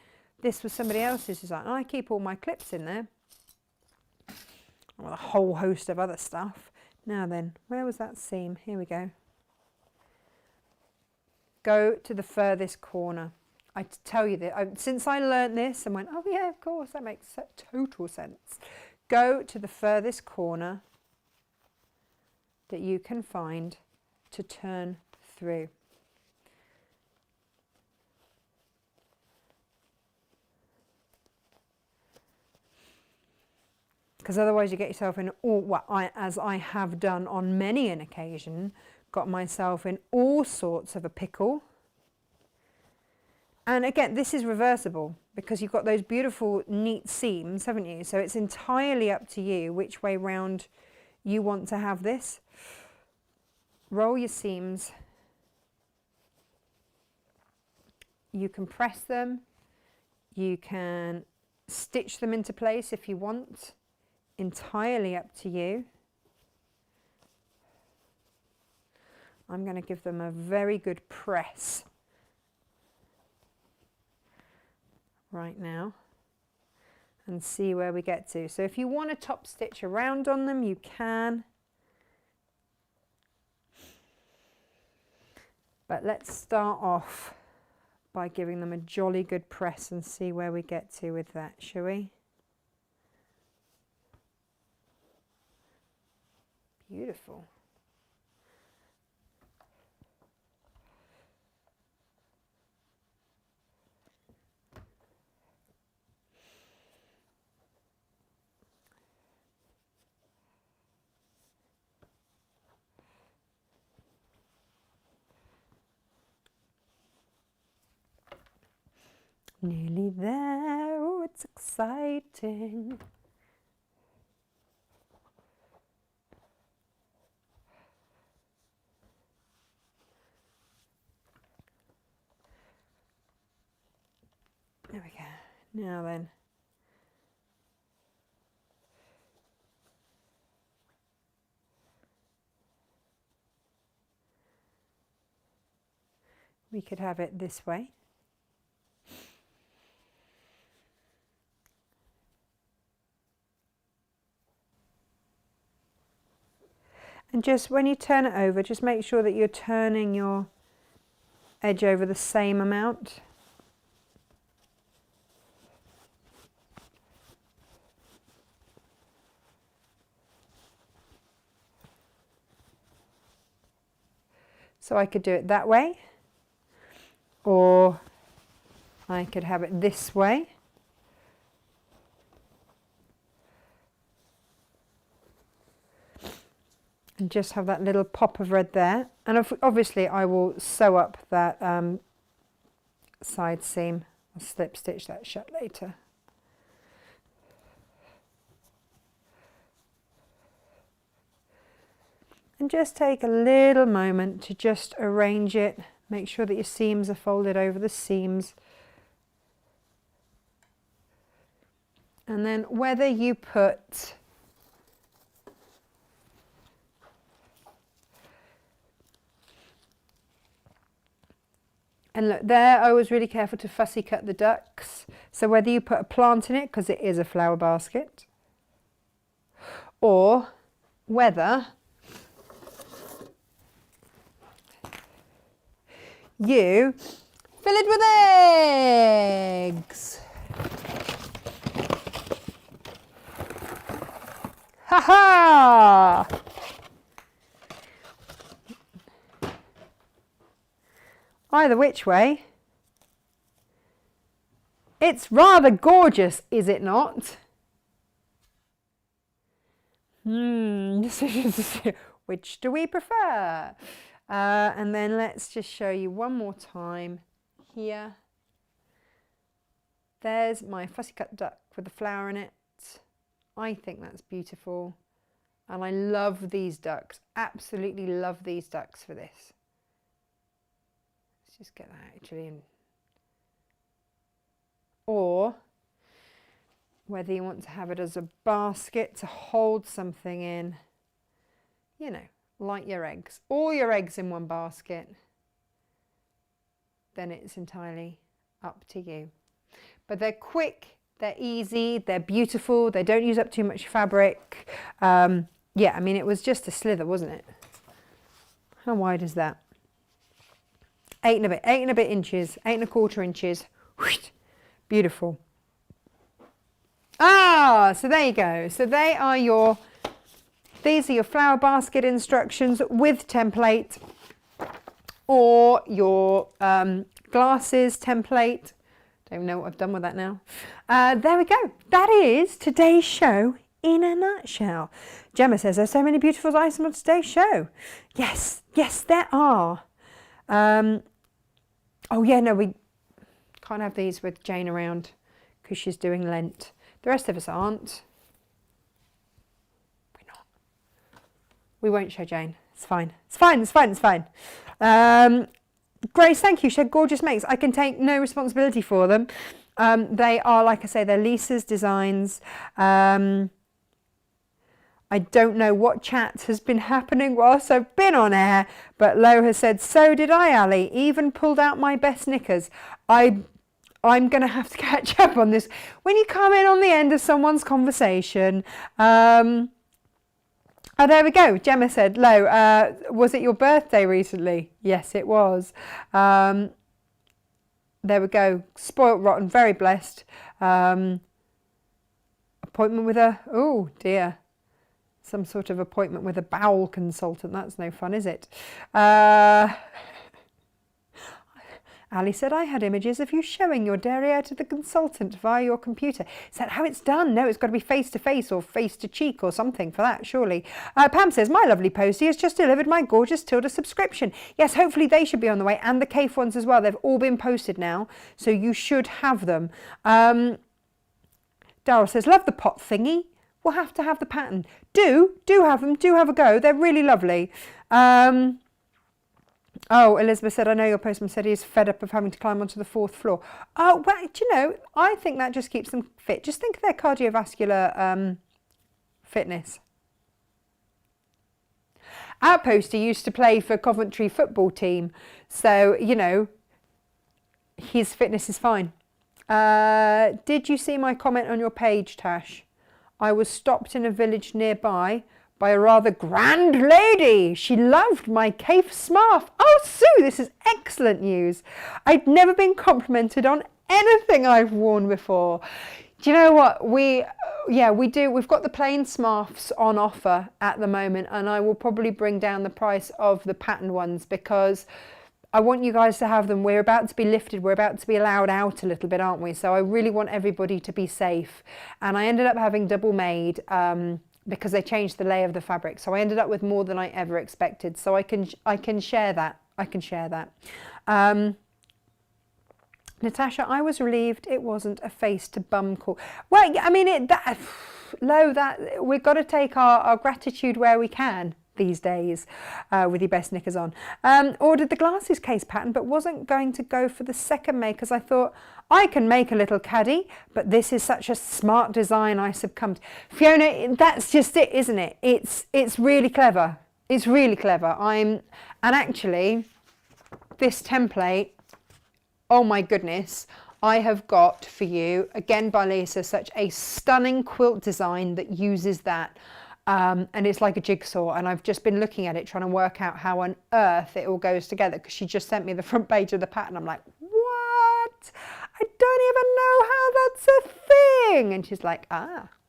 S1: This was somebody else's design. And I keep all my clips in there. With a whole host of other stuff. Now then, where was that seam? Here we go. Go to the furthest corner. I tell you that since I learnt this and went, oh yeah, of course, that makes total sense. Go to the furthest corner that you can find to turn through. Because otherwise you get yourself in all, as I have done on many an occasion, got myself in all sorts of a pickle. And again, this is reversible because you've got those beautiful neat seams, haven't you? So it's entirely up to you which way round you want to have this. Roll your seams. You can press them. You can stitch them into place if you want. Entirely up to you. I'm going to give them a very good press right now and see where we get to. So if you want to top stitch around on them, you can. But let's start off by giving them a jolly good press and see where we get to with that, shall we? Beautiful. Nearly there, oh, it's exciting. There we go. Now then. We could have it this way. And just when you turn it over, just make sure that you're turning your edge over the same amount. So I could do it that way, or I could have it this way. And just have that little pop of red there. And obviously I will sew up that side seam. I'll slip stitch that shut later. And just take a little moment to just arrange it. Make sure that your seams are folded over the seams. And then whether you put and look there, I was really careful to fussy cut the ducks. So whether you put a plant in it, because it is a flower basket, or whether you fill it with eggs. Ha ha! Either which way, it's rather gorgeous, is it not? Which do we prefer? And then let's just show you one more time here. There's my fussy cut duck with the flower in it. I think that's beautiful. And I love these ducks. Absolutely love these ducks for this. Let's just get that actually in. Or whether you want to have it as a basket to hold something in, you know, like your eggs. All your eggs in one basket. Then it's entirely up to you. But they're quick, they're easy, they're beautiful, they don't use up too much fabric. Yeah, I mean, it was just a slither, wasn't it? How wide is that? 8 and a bit inches, 8 1/4 inches. Beautiful. Ah, so there you go. So these are your flower basket instructions with template, or your glasses template. Don't even know what I've done with that now. There we go. That is today's show in a nutshell. Gemma says there's so many beautiful items on today's show. Yes, there are. Oh yeah, no, we can't have these with Jane around because she's doing Lent. The rest of us aren't. We're not. We won't show Jane. It's fine. It's fine. It's fine. It's fine. Grace, thank you. She said gorgeous makes. I can take no responsibility for them. They are, like I say, they're Lisa's designs. I don't know what chat has been happening whilst I've been on air, but Lo has said, so did I, Ali. Even pulled out my best knickers. I'm going to have to catch up on this. When you come in on the end of someone's conversation, oh, there we go. Gemma said, Lo, was it your birthday recently? Yes, it was. There we go. Spoilt rotten, very blessed. Appointment with a, oh dear. Some sort of appointment with a bowel consultant. That's no fun, is it? Ali said, I had images of you showing your derriere to the consultant via your computer. Is that how it's done? No, it's got to be face-to-face or face-to-cheek or something for that, surely. Pam says, my lovely postie has just delivered my gorgeous Tilda subscription. Yes, hopefully they should be on the way, and the CAFE ones as well. They've all been posted now, so you should have them. Daryl says, love the pot thingy. We'll have to have the pattern. Do have them. Do have a go. They're really lovely. Oh, Elizabeth said, I know your postman said he's fed up of having to climb onto the 4th floor. Oh, well, do you know, I think that just keeps them fit. Just think of their cardiovascular fitness. Our poster used to play for Coventry football team. So, you know, his fitness is fine. Did you see my comment on your page, Tash? I was stopped in a village nearby by a rather grand lady. She loved my CAFE scarf. Oh, Sue, this is excellent news. I'd never been complimented on anything I've worn before. Do you know what? We do. We've got the plain scarves on offer at the moment, and I will probably bring down the price of the pattern ones because I want you guys to have them. We're about to be lifted. We're about to be allowed out a little bit, aren't we? So I really want everybody to be safe. And I ended up having double made because they changed the lay of the fabric. So I ended up with more than I ever expected. So I can share that. I can share that. Natasha, I was relieved it wasn't a face to bum call. Well, I mean, we've got to take our gratitude where we can these days with your best knickers on. Ordered the glasses case pattern, but wasn't going to go for the second make because I thought I can make a little caddy, but this is such a smart design I succumbed. Fiona, that's just it, isn't it? It's really clever. It's really clever. And actually this template, oh my goodness, I have got for you, again by Lisa, such a stunning quilt design that uses that. And it's like a jigsaw, and I've just been looking at it trying to work out how on earth it all goes together, because she just sent me the front page of the pattern. I'm like, what? I don't even know how that's a thing. And she's like,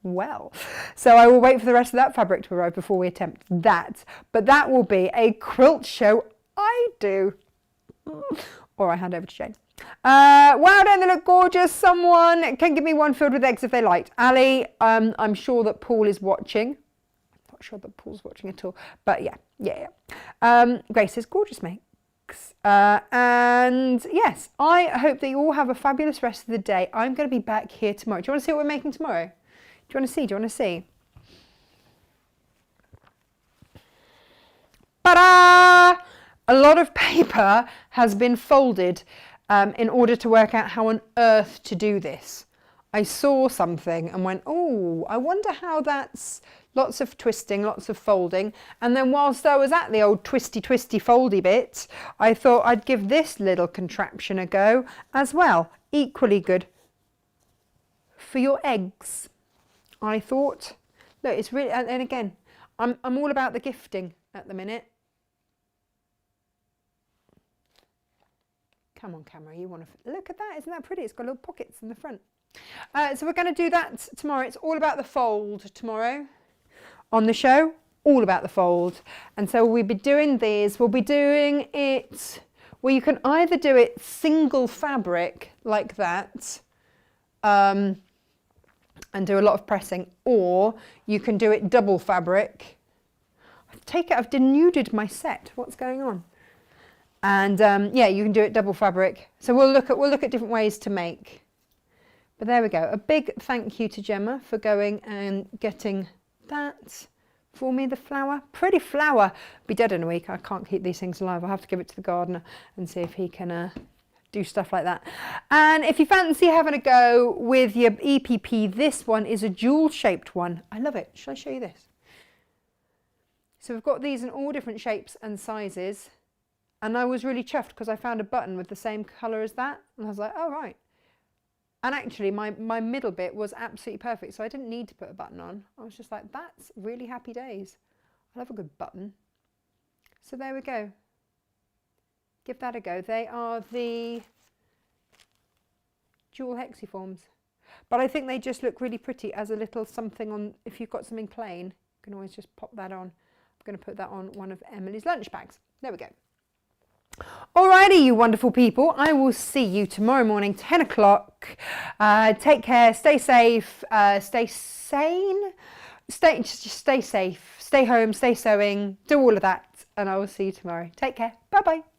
S1: well. So I will wait for the rest of that fabric to arrive before we attempt that. But that will be a quilt show I do. Or I hand over to Jane. Wow, don't they look gorgeous? Someone can give me one filled with eggs if they liked. Ali, I'm sure that Paul is watching. Not sure that Paul's watching at all, but yeah. Grace says gorgeous makes, and yes, I hope that you all have a fabulous rest of the day. I'm going to be back here tomorrow. Do you want to see what we're making tomorrow? Do you want to see? Ta-da! A lot of paper has been folded in order to work out how on earth to do this. I saw something and went, oh, I wonder how that's. Lots of twisting, lots of folding. And then whilst I was at the old twisty foldy bit, I thought I'd give this little contraption a go as well. Equally good for your eggs, I thought. Look, it's really, and again, I'm all about the gifting at the minute. Come on, camera, you want to look at that? Isn't that pretty? It's got little pockets in the front. So we're going to do that tomorrow. It's all about the fold tomorrow. On the show, all about the fold. And so we'll be doing these. We'll be doing it, well, you can either do it single fabric like that, and do a lot of pressing, or you can do it double fabric. I've denuded my set. What's going on? And yeah, you can do it double fabric. So we'll look at different ways to make. But there we go. A big thank you to Gemma for going and getting that for me, the flower. Pretty flower. Be dead in a week. I can't keep these things alive. I'll have to give it to the gardener and see if he can do stuff like that. And if you fancy having a go with your EPP, this one is a jewel shaped one. I love it. Shall I show you this? So we've got these in all different shapes and sizes. And I was really chuffed because I found a button with the same colour as that. And I was like, oh, right. And actually, my middle bit was absolutely perfect, so I didn't need to put a button on. I was just like, that's really happy days. I love a good button. So there we go. Give that a go. They are the jewel hexiforms. But I think they just look really pretty as a little something on, if you've got something plain, you can always just pop that on. I'm going to put that on one of Emily's lunch bags. There we go. Alrighty, you wonderful people. I will see you tomorrow morning, 10 o'clock. Take care, stay safe, stay sane, just stay safe, stay home, stay sewing, do all of that, and I will see you tomorrow. Take care. Bye-bye.